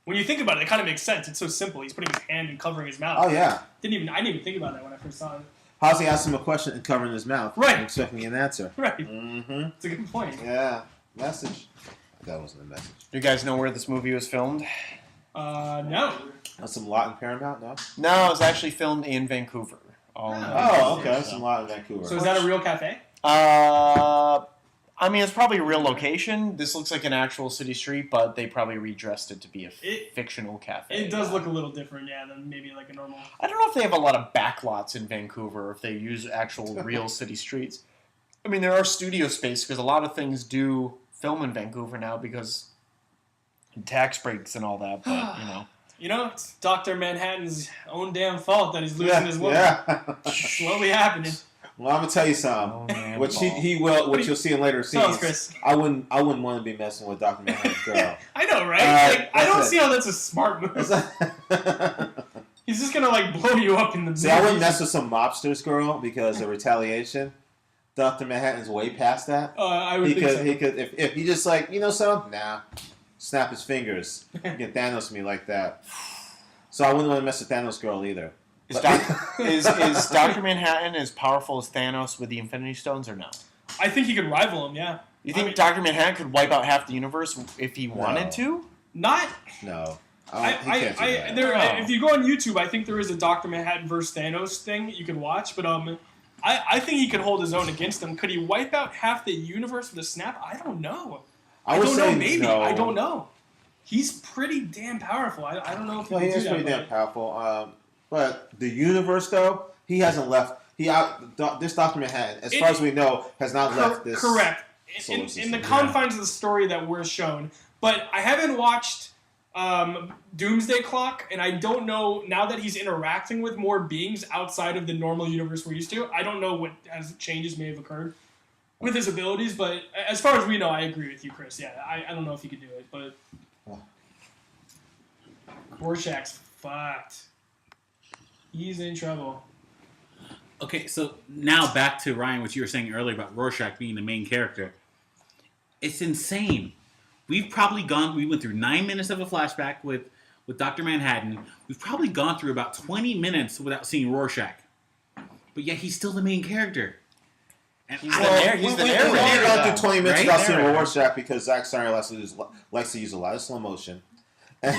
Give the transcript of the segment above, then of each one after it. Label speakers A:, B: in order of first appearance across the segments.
A: when you think about it, it kind of makes sense. It's so simple. He's putting his hand and covering his mouth.
B: Oh yeah.
A: I didn't even think about that when I first saw it.
B: How's he asking him a question and covering his mouth?
A: Right.
B: And expecting an answer.
A: Right.
B: Mm-hmm.
A: It's a good point.
B: Yeah. Message. That wasn't a message.
C: Do you guys know where this movie was filmed?
A: No.
B: That's some lot in Paramount, no?
C: No, it was actually filmed in Vancouver.
B: Oh, okay. Some lot in Vancouver.
A: So is that a real cafe?
C: I mean, it's probably a real location. This looks like an actual city street, but they probably redressed it to be a fictional cafe.
A: It does look a little different, yeah, than maybe like a normal...
C: I don't know if they have a lot of backlots in Vancouver, or if they use actual real city streets. I mean, there are studio space, because a lot of things do film in Vancouver now, because tax breaks and all that, but, you know.
A: You know, it's Dr. Manhattan's own damn fault that he's losing his woman.
B: Yeah.
A: Slowly happening.
B: Well, I'm gonna tell you something. Which he will, which you'll see in later scenes.
A: Chris.
B: I wouldn't want to be messing with Dr. Manhattan's girl.
A: I know, right? I don't see how that's a smart move. He's just gonna like blow you up in the.
B: See, I wouldn't mess with some mobster's girl because of retaliation. Dr. Manhattan's way past that.
A: I would think so.
B: He could if he just like something, snap his fingers, get Thanos me like that. So I wouldn't want to mess with Thanos' girl either.
C: Is Dr. Manhattan as powerful as Thanos with the Infinity Stones, or no?
A: I think he could rival him, yeah.
C: You think Dr. Manhattan could wipe out half the universe if he wanted to?
A: Not...
B: No.
A: If you go on YouTube, I think there is a Dr. Manhattan versus Thanos thing you can watch, but I think he could hold his own against him. Could he wipe out half the universe with a snap? I don't know. I don't know, maybe. No. I don't know. He's pretty damn powerful. I don't know if he can do that.
B: He is pretty damn powerful. But the universe, though, he hasn't left. This Dr. Manhattan, as far as we know, has not left this.
A: Correct. In the confines of the story that we're shown. But I haven't watched Doomsday Clock, and I don't know, now that he's interacting with more beings outside of the normal universe we're used to, I don't know what changes may have occurred with his abilities. But as far as we know, I agree with you, Chris. Yeah, I don't know if he could do it, but Rorschach's fucked. He's in trouble.
D: Okay, so now back to Ryan, what you were saying earlier about Rorschach being the main character. It's insane. We went through 9 minutes of a flashback with Dr. Manhattan. We've probably gone through about 20 minutes without seeing Rorschach. But yet he's still the main charter. And
C: he's the narrator.
B: We only gone through 20 minutes without seeing Rorschach because Zack Snyder likes to use a lot of slow motion.
A: I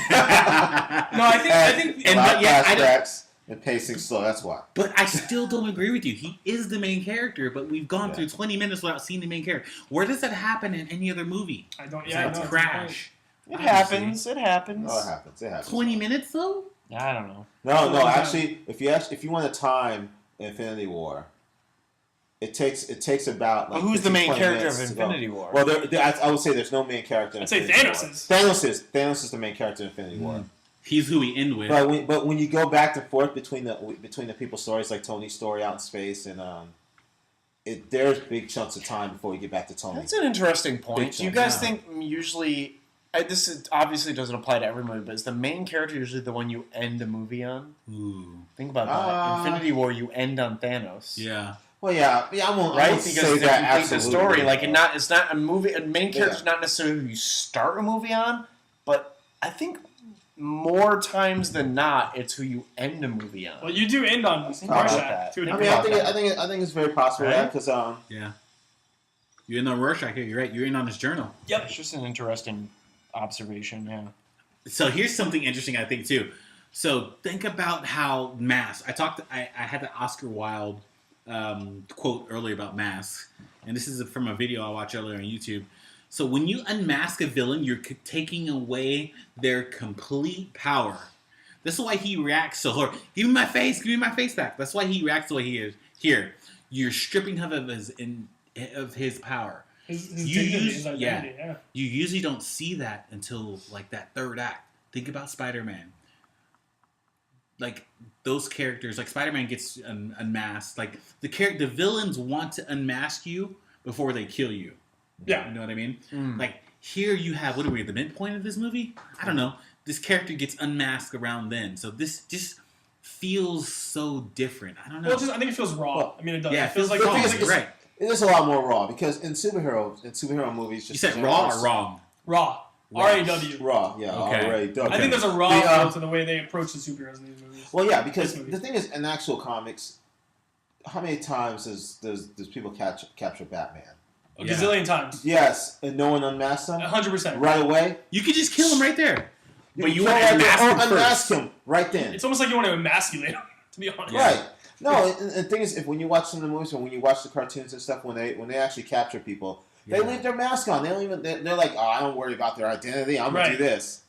A: think
B: flashbacks and pacing slow. That's why.
D: But I still don't agree with you. He is the main character, but we've gone through 20 minutes without seeing the main character. Where does that happen in any other movie?
A: I don't.
D: It's Crash.
C: It happens. It happens.
B: Oh, it happens.
D: 20 minutes though?
C: I don't know.
B: No. Actually, if you want to time Infinity War, it takes about.
C: Like, who's the main character of Infinity War?
B: Well, I would say there's no main character.
A: I'd say Thanos is.
B: Thanos is the main character in Infinity War.
D: He's who we end with.
B: But when you go back and forth between the people's stories, like Tony's story out in space, and there's big chunks of time before you get back to Tony.
C: That's an interesting point. Do you guys think usually obviously doesn't apply to every movie, but is the main character usually the one you end the movie on?
D: Ooh.
C: Think about that. Infinity War, you end on Thanos.
D: Yeah.
B: Well, yeah, I won't say that absolutely.
C: The story, like, it's not a movie. A main character's not necessarily who you start a movie on, but I think more times than not, it's who you end a movie on.
A: Well, you do end on Rorschach.
B: I think it's very possible because
D: yeah, you end on Rorschach here. You're right. You're in on his journal.
A: Yep,
C: it's just an interesting observation. Yeah.
D: So here's something interesting, I think too. So think about how masks. I had the Oscar Wilde quote earlier about masks, and this is from a video I watched earlier on YouTube. So when you unmask a villain, you're taking away their complete power. That's why he reacts so hard. Give me my face back. That's why he reacts the way he is. Here, you're stripping him of his power. You usually don't see that until like that third act. Think about Spider-Man. Like those characters, like Spider-Man gets unmasked. Like the villains want to unmask you before they kill you.
A: Yeah.
D: You know what I mean? Like, here you have, what are we at the midpoint of this movie? I don't know. This character gets unmasked around then. So this just feels so different. I don't know.
A: Well, I think it feels raw.
D: Well,
A: I mean, it does.
D: Yeah,
A: it feels like
D: raw.
A: right.
B: It is a lot more raw because in superhero movies...
D: You said raw or wrong?
A: Raw. R-A-W.
B: Raw, yeah,
D: Okay.
B: R-A-W.
A: I think there's a raw feel to the way they approach the superheroes in these movies.
B: Well, yeah, because the thing is, in actual comics, how many times does people capture Batman?
A: A gazillion times.
B: Yes, and no one unmasks him?
A: 100%.
B: Right away?
D: You could just kill him right there. But you
B: kill
D: want to unmask him
B: unmask
D: first.
B: him right then.
A: It's almost like you want to emasculate him, to be honest.
B: Right. No, and the thing is, if when you watch some of the movies or when you watch the cartoons and stuff, when they actually capture people, they leave their mask on. They don't even. They're like, oh, I don't worry about their identity. I'm gonna do this.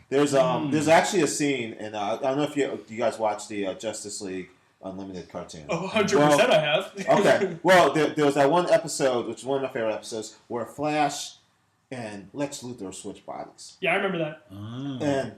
B: There's actually a scene, and I don't know if you guys watch the Justice League Unlimited cartoon.
A: Oh, 100% I have.
B: Okay. Well, there was that one episode, which is one of my favorite episodes, where Flash and Lex Luthor switch bodies.
A: Yeah, I remember that.
D: Oh.
B: And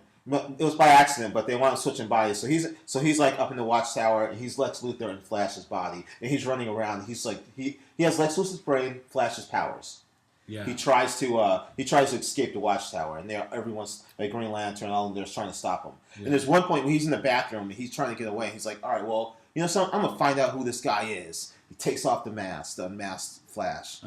B: it was by accident, but they wanted switching bodies. So he's like up in the Watchtower, and he's Lex Luthor in Flash's body, and he's running around. He's like he has Lex Luthor's brain, Flash's powers.
D: Yeah.
B: He tries to escape the Watchtower, and everyone's like Green Lantern, all of them, they're trying to stop him. Yeah. And there's one point when he's in the bathroom and he's trying to get away. He's like, all right, well, you know something? I'm gonna find out who this guy is. He takes off the mask, the unmasked Flash.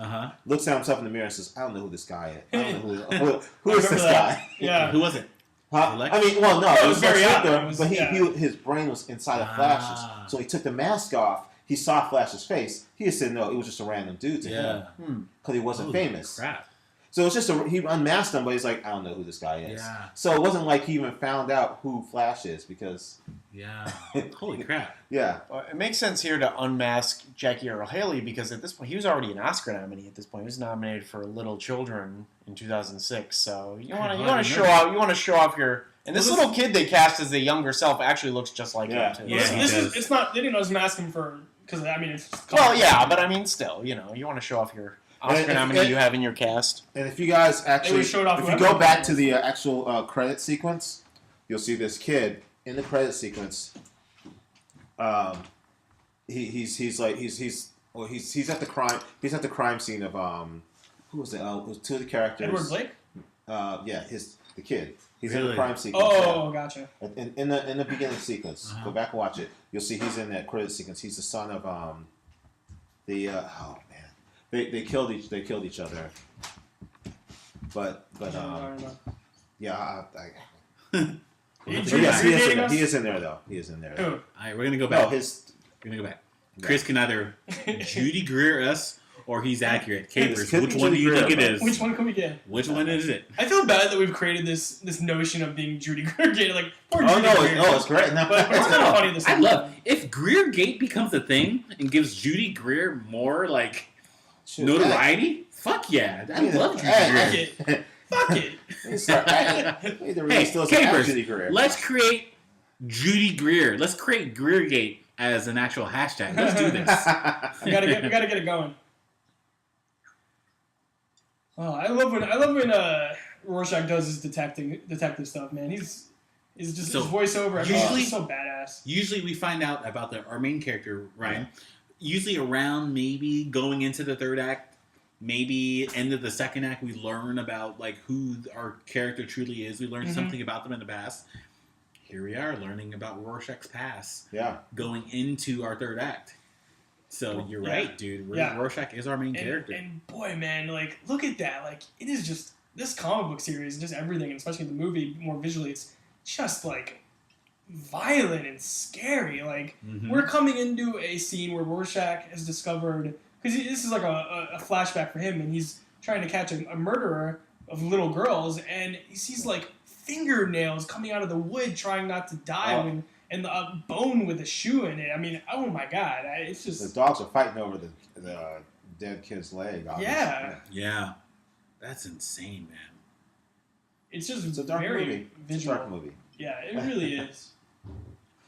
B: Looks at himself in the mirror and says, I don't know who this guy is. I don't know who is this guy.
A: Yeah.
D: Who was it?
B: Huh? I mean, well, no, it was
A: very
B: Luthor, but his brain was inside of Flash's. So he took the mask off. He saw Flash's face. He just said, no, it was just a random dude to him because he wasn't famous. Crap. So it's just he unmasked him, but he's like, I don't know who this guy is. Yeah. So it wasn't like he even found out who Flash is because.
D: Yeah. Holy crap.
B: Yeah.
C: Well, it makes sense here to unmask Jackie Earle Haley because at this point he was already an Oscar nominee. At this point, he was nominated for Little Children in 2006. So you want to show off your. And this little kid they cast as the younger self actually looks just like him too.
A: Yeah, it's not. They didn't just mask him for because I mean it's.
C: Well, yeah, but I mean still, you want to show off your Oscar nominee you have in your cast.
B: And if you guys actually, if you go back to the actual credit sequence, you'll see this kid in the credit sequence. He's at the crime scene of who was it? It was two of the characters.
A: Edward Blake.
B: The kid. He's in
D: Really?
B: the crime sequence.
A: Oh, gotcha.
B: In the beginning sequence, go back and watch it. You'll see he's in that credit sequence. He's the son of They killed each other. But yeah. He is in there though. He is in there.
A: Who?
D: All right, we're gonna go back.
B: No,
D: we're gonna go back. Chris can either Judy Greer us or he's accurate. Capers. Which one do you think it is?
A: Which one can we get?
D: Which one is it?
A: I feel bad that we've created this notion of being Judy Greer Gate. Like, poor
B: Judy Greer.
A: it's
B: great.
A: But it's kind of funny.
D: I love if Greer Gate becomes a thing and gives Judy Greer more like notoriety. Fuck yeah, I love Judy Greer.
A: Fuck it.
D: Hey, Capers, let's create Judy Greer. Let's create Greergate as an actual hashtag. Let's do this.
A: we gotta get it going. Oh, I love when Rorschach does his detective stuff, man. He's just his voiceover. Usually so badass.
D: Usually we find out about our main character, Ryan. Usually around maybe going into the third act. Maybe end of the second act, we learn about like who our character truly is. We learn something about them in the past. Here we are learning about Rorschach's past.
B: Yeah.
D: Going into our third act. So you're right, dude. Rorschach is our main character.
A: And boy, man, like look at that. Like it is just this comic book series, and just everything, and especially the movie more visually. It's just like violent and scary. Like we're coming into a scene where Rorschach has discovered. Because this is like a flashback for him, and he's trying to catch a murderer of little girls, and he sees like fingernails coming out of the wood, trying not to die, and the bone with a shoe in it. I mean, oh my god, it's just
B: the dogs are fighting over the dead kid's leg. Obviously.
D: Yeah, that's insane, man.
A: It's just
B: it's a dark
A: very
B: movie.
A: visual.
B: It's a dark movie.
A: Yeah, it really is.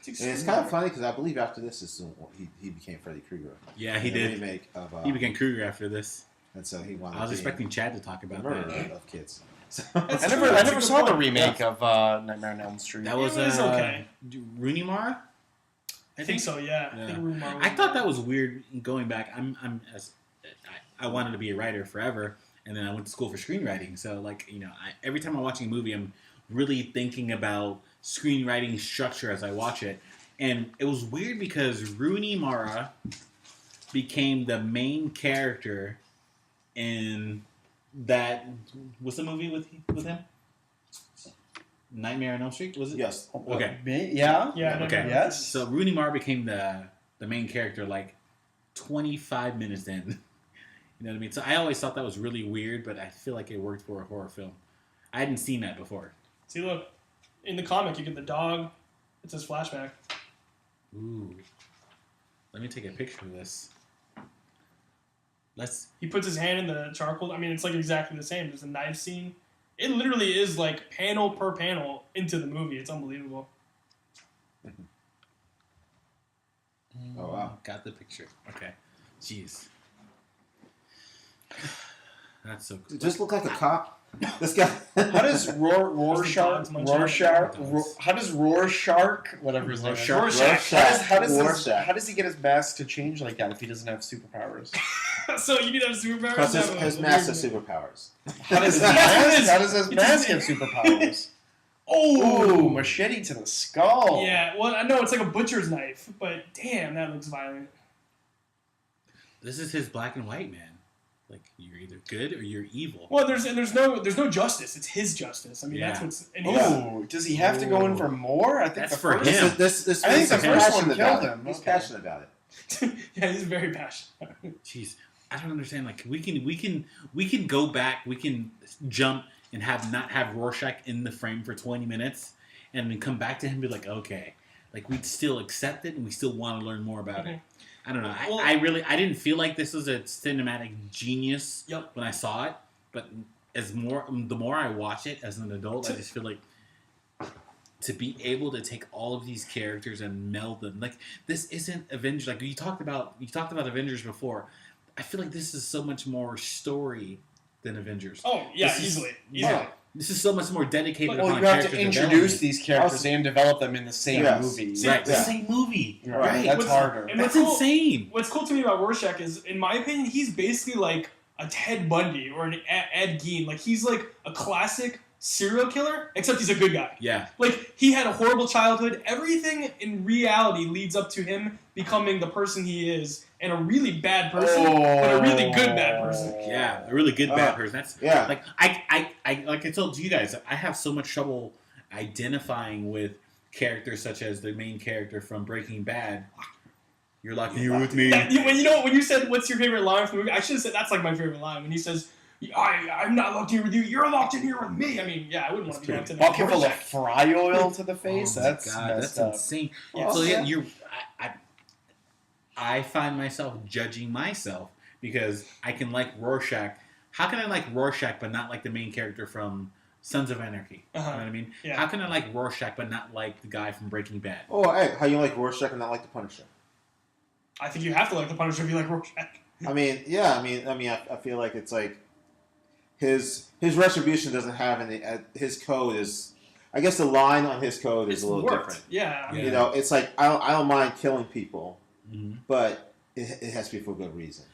B: And it's kind of funny because I believe after this he became Freddy Krueger.
D: Yeah, he did.
B: Remake of,
D: he became Krueger after this,
B: and so he wanted.
D: I was expecting Chad to talk about that.
B: Of kids.
C: I never saw the remake of Nightmare on Elm Street.
D: That was
A: okay.
D: Rooney Mara.
A: I think so. Yeah.
D: I thought that was weird. Going back, I wanted to be a writer forever, and then I went to school for screenwriting. So every time I'm watching a movie, I'm really thinking about screenwriting structure as I watch it. And it was weird because Rooney Mara became the main character in that what's the movie with him? Nightmare on Elm Street, was it?
B: Yes.
D: Okay.
C: Yeah.
A: Yeah.
D: Okay.
C: Yes.
D: So Rooney Mara became the main character like 25 minutes in. You know what I mean? So I always thought that was really weird, but I feel like it worked for a horror film. I hadn't seen that before.
A: See, look, in the comic, you get the dog. It's his flashback.
D: Ooh. Let me take a picture of this.
A: He puts his hand in the charcoal. I mean, it's like exactly the same. There's a knife scene. It literally is like panel per panel into the movie. It's unbelievable.
B: Oh, wow.
D: Got the picture. Okay. Jeez. That's so cool.
B: Just look like a cop. This guy.
C: How does Rorschach, whatever his name is, how does he get his mask to change like that if he doesn't have superpowers?
A: So you need to have superpowers?
B: Because his mask has superpowers.
C: How does his mask have superpowers? Oh, machete to the skull.
A: Yeah, well, I know it's like a butcher's knife, but damn, that looks violent.
D: This is his black and white, man. Like, you're either good or you're evil.
A: Well, there's no justice. It's his justice. I mean, that's what's. And
C: does he have to go in for more? I think
D: that's
C: the
D: for
C: first,
D: him.
B: This
C: I think the first one killed him.
B: He's passionate about it.
A: yeah, he's very passionate.
D: Jeez, I don't understand. Like, we can go back. We can jump and not have Rorschach in the frame for 20 minutes, and then come back to him and be like, okay, like we'd still accept it and we still want to learn more about it. I don't know.
A: Well,
D: I didn't feel like this was a cinematic genius when I saw it, but the more I watch it as an adult, I just feel like to be able to take all of these characters and meld them, like this isn't Avengers. Like you talked about Avengers before. I feel like this is so much more story than Avengers.
A: Oh yeah,
D: This is-
A: easily.
D: Yeah. This is so much more dedicated.
C: Well,
D: upon
C: you have to
D: character
C: introduce
D: development.
C: these characters and develop them in the same movie.
A: See,
D: Right, the
A: yeah.
D: same movie.
C: Right. That's harder.
A: And
D: That's
A: what's cool-
D: insane.
A: What's cool to me about Rorschach is, in my opinion, he's basically like a Ted Bundy or an Ed Gein. Like he's like a classic serial killer, except he's a good guy.
D: Yeah.
A: Like he had a horrible childhood. Everything in reality leads up to him becoming the person he is, and a really bad person, but a really good bad person.
D: Yeah, a really good bad person. That's
B: Yeah.
D: like I like I told you guys, I have so much trouble identifying with characters such as the main character from Breaking Bad. You're locking here with me.
A: When you said what's your favorite line from the movie, I should have said that's like my favorite line when he says, I'm not locked in here with you. You're locked in here with me. I mean, yeah, I wouldn't want to be locked in there.
C: Bucket full of fry oil to the face.
D: Oh my
C: That's
D: God,
C: messed
D: that's
C: up.
D: insane.
A: Yeah.
D: So yeah, I find myself judging myself because I can like Rorschach. How can I like Rorschach but not like the main character from Sons of Anarchy?
A: Uh-huh.
D: You know what I mean?
A: Yeah.
D: How can I like Rorschach but not like the guy from Breaking Bad?
B: Oh, hey, how you like Rorschach and not like the Punisher?
A: I think you have to like the Punisher if you like Rorschach.
B: I mean, yeah. I feel like it's like his retribution doesn't have any. His code is. I guess the line on his code is a little
A: worked.
B: different.
A: Yeah. I mean,
B: You know, it's like I don't mind killing people,
D: Mm-hmm.
B: but it has to be for a good reason.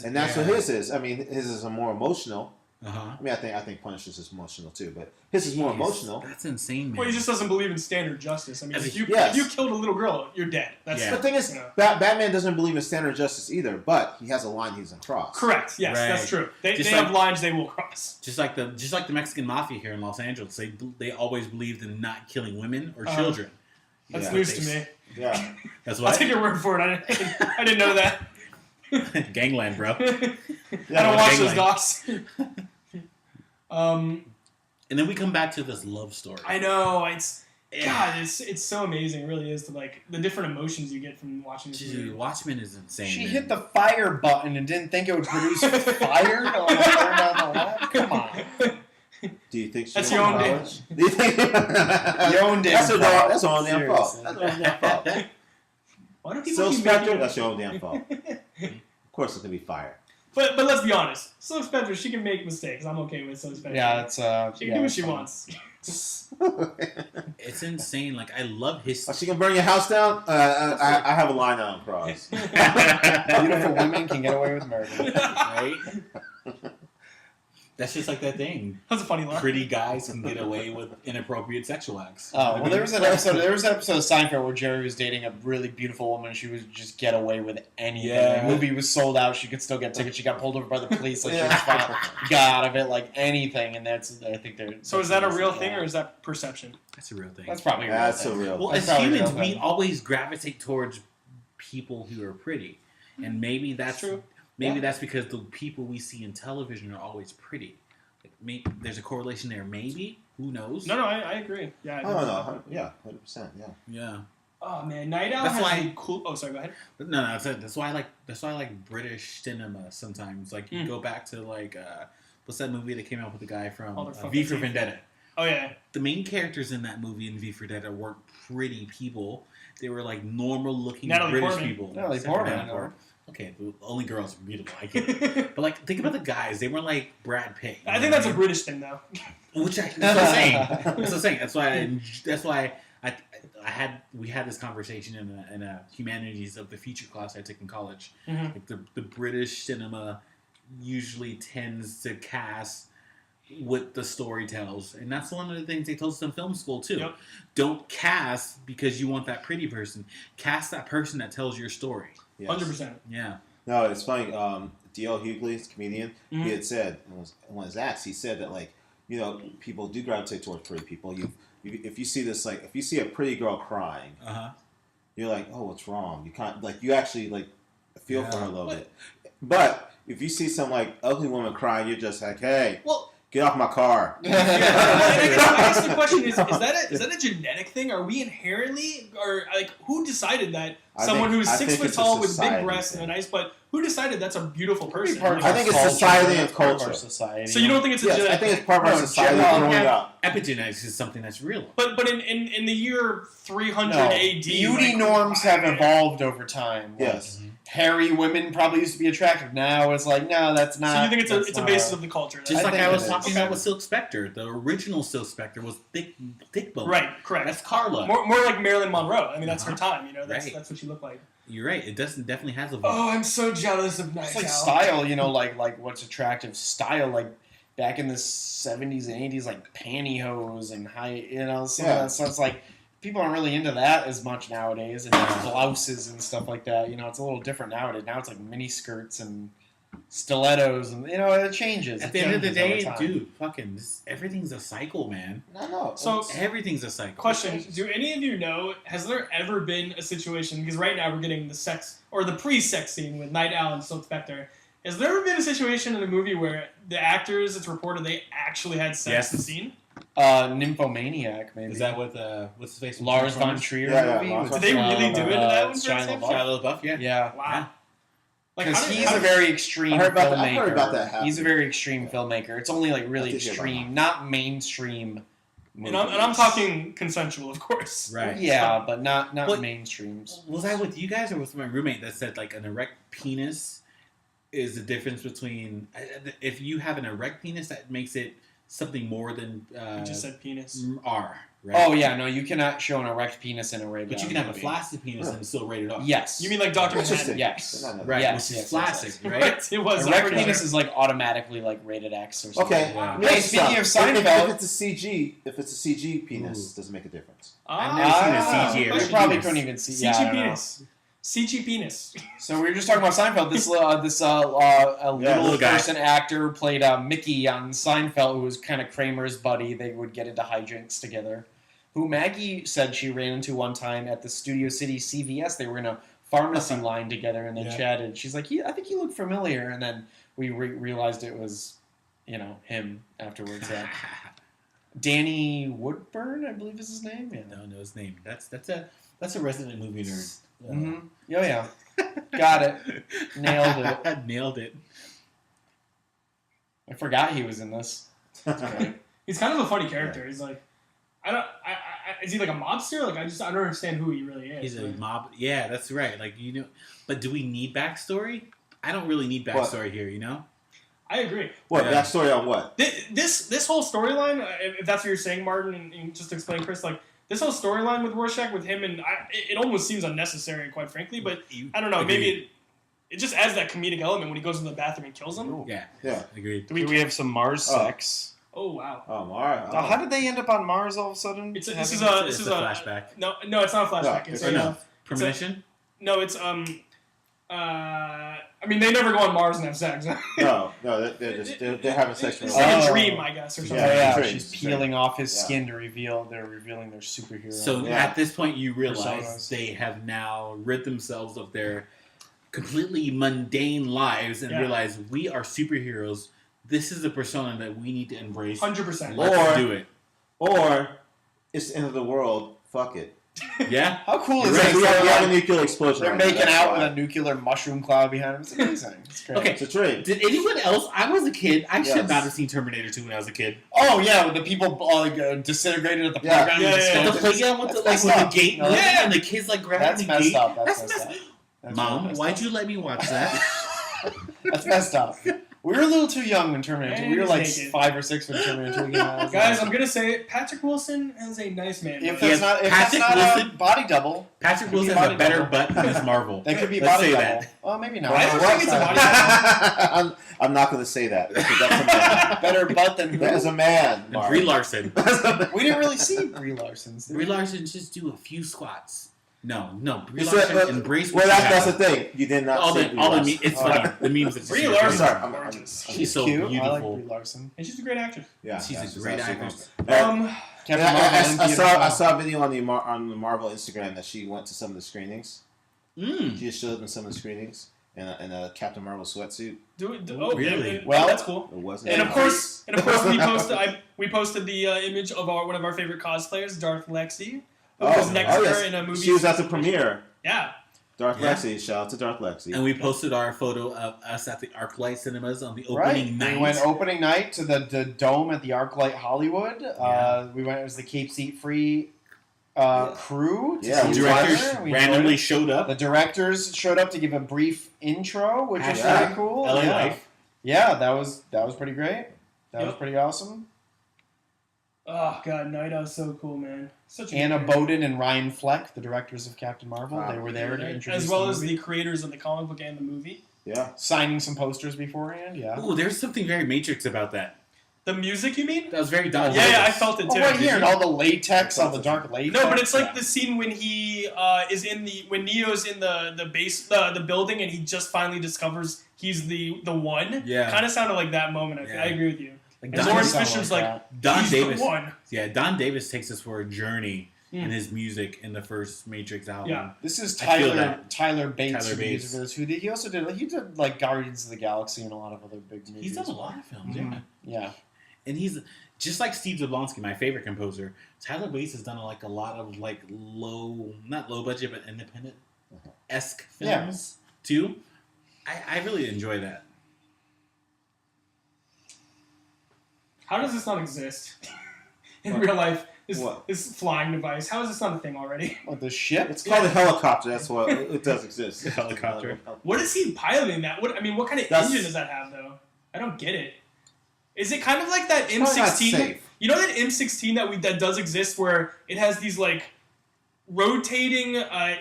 B: And that's what his is. I mean, his is a more emotional.
D: Uh-huh.
B: I mean, I think Punisher's is emotional too, but his is more emotional.
D: That's insane, man.
A: Well, he just doesn't believe in standard justice. I mean,
D: As a-
A: if you killed a little girl, you're dead. That's
D: Yeah.
B: The thing is,
A: you know.
B: Batman doesn't believe in standard justice either, but he has a line he doesn't cross.
A: Correct. Yes,
D: Right.
A: that's true. They
D: Just
A: have
D: like-
A: lines they will cross.
D: just like the Mexican mafia here in Los Angeles. They always believed in not killing women or children.
A: That's
B: Yeah.
A: news to me.
B: Yeah.
D: That's
A: I'll
D: what
A: take your word for it. I didn't know that.
D: Gangland, bro.
A: I don't watch those
D: Gangland.
A: docs.
D: And then we come back to this love story.
A: I know it's so amazing. It really is to like the different emotions you get from watching this
D: Dude,
A: movie.
D: Watchmen is insane.
C: She
D: man.
C: hit the fire button and didn't think it would produce fire to turn down the light. Come on.
B: Do you think she
A: That's
B: has
A: your own
B: knowledge? Do you think
C: Your own damn
B: That's her
C: fault.
B: that's her own damn fault.
C: Seriously.
B: That's her own damn fault.
A: Why do people
B: Silk
A: keep
B: Spectre,
A: making?
B: that's your own damn fault. Of course, it's gonna be fire.
A: But let's be honest. Silk Spectre, she can make mistakes. I'm okay with Silk Spectre.
C: Yeah, it's
A: she can do what she wants.
D: It's insane. Like I love his.
B: Oh, she can burn your house down? I have a line on cross.
C: Beautiful women can get away with murder.
D: Right? That's just like that thing.
A: That's a funny line.
D: Pretty guys can get away with inappropriate sexual acts.
C: Oh well, there was an episode of Seinfeld where Jerry was dating a really beautiful woman. And she would just get away with anything.
D: Yeah.
C: The movie was sold out. She could still get tickets. She got pulled over by the police. Like she was fine. Got out of it like anything. And that's I think they're.
A: So is that a real thing or is that perception?
D: That's a real thing.
C: That's probably a real
B: That's
C: thing.
B: a real.
D: Well,
C: That's
D: as
C: probably
D: humans,
C: real
D: we
C: thing.
D: always gravitate towards people who are pretty, and maybe that's
A: True.
D: maybe that's because the people we see in television are always pretty. Like, maybe there's a correlation there. Maybe, who knows?
A: No, I agree. Yeah.
B: Oh no, yeah, 100%, yeah.
D: Yeah.
A: Oh man, Night Owl
D: That's
A: has
D: why-
A: a cool. Oh, sorry. Go ahead.
D: But no, that's why I like British cinema sometimes. Like you go back to like what's that movie that came out with the guy from V for Vendetta?
A: Oh yeah.
D: The main characters in that movie in V for Vendetta weren't pretty people. They were like normal looking
A: Natalie
D: British
A: Portman.
D: people.
C: Natalie
D: Except for
C: Portman,
D: Natalie
C: I know.
D: Portman. Okay, the only girls are beautiful. I get it. But like, think about the guys. They weren't like Brad Pitt. you
A: I
D: know
A: think
D: what
A: that's a
D: mean?
A: British thing though.
D: That's what I'm saying. That's what I'm saying. That's why we had this conversation in a humanities of the future class I took in college.
A: Mm-hmm.
D: Like the British cinema usually tends to cast what the story tells, and that's one of the things they told us in film school too.
A: Yep.
D: Don't cast because you want that pretty person. Cast that person that tells your story.
B: Yes.
A: 100%.
D: Yeah.
B: No, it's funny. D.L. Hughley, comedian,
A: Mhm.
B: he had said, in one of his acts, he said that, like, you know, people do gravitate towards pretty people. If you see this, like, if you see a pretty girl crying, you're like, oh, what's wrong? You can't, like, you actually, like, feel for her a little bit. But if you see some, like, ugly woman crying, you're just like, hey,
A: Well,
B: get off my car.
A: I guess the question is that a genetic thing? Are we inherently, or like, who decided that someone who's 6 foot tall with big breasts and a nice butt, who decided that's a beautiful person?
B: I think it's society and culture.
A: So you don't think it's a
B: Yes,
A: genetic
B: I think
A: thing?
B: it's part of our society growing up.
D: Epigenetics is something that's real.
A: But in the year 300
C: No,
A: AD,
C: beauty norms have evolved over time. Like,
B: Yes.
C: hairy women probably used to be attractive. Now it's like, no, that's not.
A: So you think it's a
C: not
A: basis
C: how-
A: of the culture?
D: Just like
C: think
D: I was
C: it is.
D: talking about with Silk Spectre. The original Silk Spectre was thick bone.
A: Right, correct.
D: That's Carla.
A: More like Marilyn Monroe. I mean, that's her time. You know, that's
D: Right.
A: what she looked like.
D: You're right. It definitely has evolved.
A: Oh, I'm so jealous of Night
C: It's like
A: Owl.
C: style, you know, like what's attractive style, like back in the 70s and 80s, like pantyhose and high, you know, some of that stuff. It's like people aren't really into that as much nowadays, and blouses and stuff like that. You know, it's a little different nowadays. Now it's like mini skirts and stilettos, and you know, it changes.
D: At
C: It
D: the end of the
C: changes
D: day,
C: over time.
D: dude, fucking everything's a cycle, man.
B: No.
A: So-
D: Everything's a cycle.
A: Question: do any of you know? Has there ever been a situation? Because right now we're getting the sex or the pre-sex scene with Night Owl and Silk Spectre. Has there ever been a situation in a movie where the actors, it's reported, they actually had sex
D: Yes.
A: in the scene?
C: Nymphomaniac, maybe.
D: Is that what what's his face? from
C: Lars von
D: Transformers?
C: Trier
B: Yeah,
C: movie?
B: Lars
C: with,
A: Did they really do it in that one, for
C: Shia
A: example?
C: LaBeouf?
D: Shia LaBeouf, yeah.
C: Yeah.
A: Wow. Like,
C: Because
A: how did-
C: he's
A: how
C: a
A: did-
C: very extreme
B: I heard about
C: filmmaker.
B: that- I've heard about that happening.
C: He's a very extreme filmmaker. It's only like really
B: I did hear about
C: extreme, not mainstream.
A: and I'm talking consensual, of course.
D: Right.
C: Yeah, but not
D: What-
C: mainstreams.
D: Was I with you guys or with my roommate that said like an erect penis is the difference between if you have an erect penis that makes it something more than
A: You just said penis.
D: R, right?
C: Oh yeah, no, you cannot show an erect penis in a rated.
D: But you can have a flaccid penis and it's still rated R.
C: Yes.
A: You mean like Dr.
B: Interesting.
A: Manhattan?
C: Yes.
B: No.
D: Right,
C: Yes,
D: which is
C: yes,
D: flaccid,
C: yes,
D: right?
A: It was.
C: erect
A: I'm pretty
C: penis
A: sure.
C: is like automatically like rated X or something.
B: Okay.
D: Yeah.
B: Next
C: Hey, speaking
B: up,
C: of Seinfeld-
B: if it's a CG, penis,
D: Ooh.
B: doesn't make a difference.
D: I've never seen a CG
C: You
D: erect
C: probably
D: penis.
C: couldn't even see. Yeah, I
A: CG
C: don't know.
A: penis. CG penis.
C: So we were just talking about Seinfeld. This a little
D: little guy.
C: person actor played Mickey on Seinfeld, who was kind of Kramer's buddy. They would get into hijinks together. Who Maggie said she ran into one time at the Studio City CVS. They were in a pharmacy line together and they
D: Yeah.
C: chatted. She's like, I think he looked familiar. And then we realized it was, him afterwards. Danny Woodburn, I believe is his name. Yeah.
D: No, his name. That's a resident movie nerd.
C: Mm-hmm. Oh yeah, got it. Nailed it.
D: Nailed it.
C: I forgot he was in this.
A: He's kind of a funny character. He's like, is he like a mobster? Like, I don't understand who he really is.
D: He's a
A: Like,
D: mob. Yeah, that's right. Like but do we need backstory? I don't really need backstory here. You know.
A: I agree.
B: What
D: Yeah.
B: backstory on what?
A: This whole storyline, if that's what you're saying, Martin, and just to explain, Chris, like this whole storyline with Rorschach, with him, and it almost seems unnecessary, quite frankly. But I don't know, maybe it just adds that comedic element when he goes into the bathroom and kills him.
C: Ooh.
B: Yeah.
D: Agreed.
C: Do we have some Mars sex?
A: Oh wow.
B: Oh, Mara.
C: Now, how did they end up on Mars all of a sudden?
A: This
D: It's
A: is
D: a
A: a
D: flashback.
A: No, it's not a flashback.
B: No,
A: it's
B: or
A: a,
D: no. Premonition?
A: No, it's I mean, they never go on Mars and have sex.
B: No, they're having sex.
A: It's
B: for
A: like
C: Oh.
A: a dream, I guess, or something.
C: Oh, yeah,
B: Dreams,
C: she's
B: dreams.
C: peeling off his
B: Yeah.
C: skin to they're revealing their superhero.
D: So
B: Yeah.
D: at this point, you realize
C: Personas.
D: they have now rid themselves of their completely mundane lives and
A: Yeah.
D: realize we are superheroes. This is a persona that we need to embrace.
A: 100%.
D: Let's
B: Or-
D: do it.
B: Or it's the end of the world. Fuck it.
D: Yeah.
C: how cool is
B: We
C: this?
B: have a nuclear explosion.
C: They're
B: right now,
C: making
B: that's
C: out
B: why.
C: with a nuclear mushroom cloud behind them. It's amazing. It's great.
D: Okay.
B: It's a dream.
D: Did anyone else? I was a kid. I should
B: Yes.
D: not have seen Terminator 2 when I was a kid.
C: Oh yeah, when the people disintegrated at the
B: Yeah.
C: playground.
A: Yeah,
C: and
A: yeah,
C: the
A: yeah.
D: The
C: skeletons.
D: playground with the,
C: That's
D: like, with
C: messed
D: the
C: up.
D: gate.
C: No,
D: Yeah, and the kids like grabbing
C: That's
D: the
C: messed
D: gate.
C: up. That's
D: That's
C: messed
D: messed
C: up. That's
D: Mom,
C: messed
D: why'd
C: up.
D: you let me watch that?
C: That's messed up. We were a little too young when Terminator 2.
A: And
C: We were
A: he's
C: like
A: naked.
C: 5 or 6 when Terminator 2 came out.
A: Guys, I'm gonna say it. Patrick Wilson has a nice man.
C: If
A: bun.
C: that's not, if that's
D: Patrick
C: not
D: Wilson-
C: a body double,
D: Patrick
C: Could be
D: Wilson has a
C: body
D: better
C: double.
D: butt than Miss Marvel.
C: that could be
D: Let's
C: body
D: say
C: double.
D: that.
C: Well, maybe not.
A: I don't think it's a body double.
B: I'm not going to say that. Because that's a man.
C: Better butt than
B: That is a man.
D: And
B: Mark.
D: Brie Larson.
C: We didn't really see Brie Larson's. did we?
D: Brie Larson just do a few squats. No. Brie
B: You
D: Larson
B: said-
D: embrace
B: Well,
D: what she
B: that's the
D: has.
B: thing. You did not
D: All
B: say
D: the,
B: Brie
D: all the
B: Larson.
D: it's funny. The memes that
A: Brie
D: she's
A: Larson
B: Sorry,
A: is
B: I'm-
A: gorgeous.
D: She's so
C: cute. I like
D: beautiful.
C: Brie Larson.
A: And she's a great actress.
B: Yeah,
D: She's a
B: she's
D: great
B: absolutely
D: actress.
B: awesome.
C: Captain
B: And
C: Marvel
B: I
C: and
B: saw a video on the Marvel Instagram that she went to some of the screenings.
D: Mm.
B: She just showed up in some of the screenings in a Captain Marvel sweatsuit.
A: Oh,
D: Really?
A: yeah,
C: Well,
A: that's cool.
B: It wasn't.
A: And of course, we posted the image of one of our favorite cosplayers, Darth Lexi, who was next to her in a movie.
B: She was at the premiere.
A: Yeah.
B: Darth
D: Yeah.
B: Lexi. Shout out to Darth Lexi.
D: And we posted our photo of us at the ArcLight Cinemas on the
C: Right.
D: opening night.
C: We went opening night to the dome at the ArcLight Hollywood. We went as the Cape Seat Free crew. To
B: Yeah,
C: see
D: The
C: each
D: directors
C: other. We
D: randomly
C: enjoyed it.
D: showed up.
C: The directors showed up to give a brief intro, which was
B: Yeah.
C: pretty cool.
D: LA
C: yeah.
D: Life.
C: Yeah, that was pretty great. That was
A: Yep.
C: pretty awesome.
A: Oh god, Naida is so cool, man. Such a good
C: Anna
A: character.
C: Bowden and Ryan Fleck, the directors of Captain Marvel,
B: Wow.
C: they were there to introduce
A: as well
C: the
A: as
C: movie.
A: the creators of the comic book and the movie.
B: Yeah.
C: Signing some posters beforehand. Yeah.
D: Ooh, there's something very Matrix about that.
A: The music, you mean?
D: That was very Don
A: Yeah,
D: Davis.
A: I felt it
C: Oh,
A: too.
C: right here, and all the latex, all the dark latex.
A: No, but it's like
C: Yeah.
A: the scene when he is when Neo's in the base the building and he just finally discovers he's the one.
D: Yeah.
A: Kind of sounded like that moment.
D: Yeah.
A: I agree with you.
D: Like
A: And
D: Don,
A: Lawrence
C: Sound
A: Fishburne's
C: like
A: like,
C: that.
D: Don
A: he's
D: Davis.
A: the one.
D: Yeah, Don Davis takes us for a journey
A: Mm.
D: in his music in the first Matrix album.
A: Yeah.
C: This is
D: I feel
C: Tyler
D: that.
C: Tyler Bates.
D: Tyler
C: who the
D: Bates.
C: music for this, who did, he also did like Guardians of the Galaxy and a lot of other big movies.
D: He's done a lot of films,
C: Mhm.
D: yeah.
C: Yeah.
D: And he's just like Steve Zablonsky, my favorite composer. Tyler Bates has done like a lot of like not low budget, but independent esque
C: Yeah.
D: films too. I really enjoy that.
A: How does this not exist in real life?
B: What?
A: This flying device. How is this not a thing already?
C: What, the ship?
B: It's called a helicopter. That's what it does exist.
D: The helicopter.
A: What is he piloting that? What kind of
B: That's-
A: engine does that have though? I don't get it. Is it kind of like that
B: Probably not
A: M16?
B: safe.
A: You know that M16 that does exist where it has these like rotating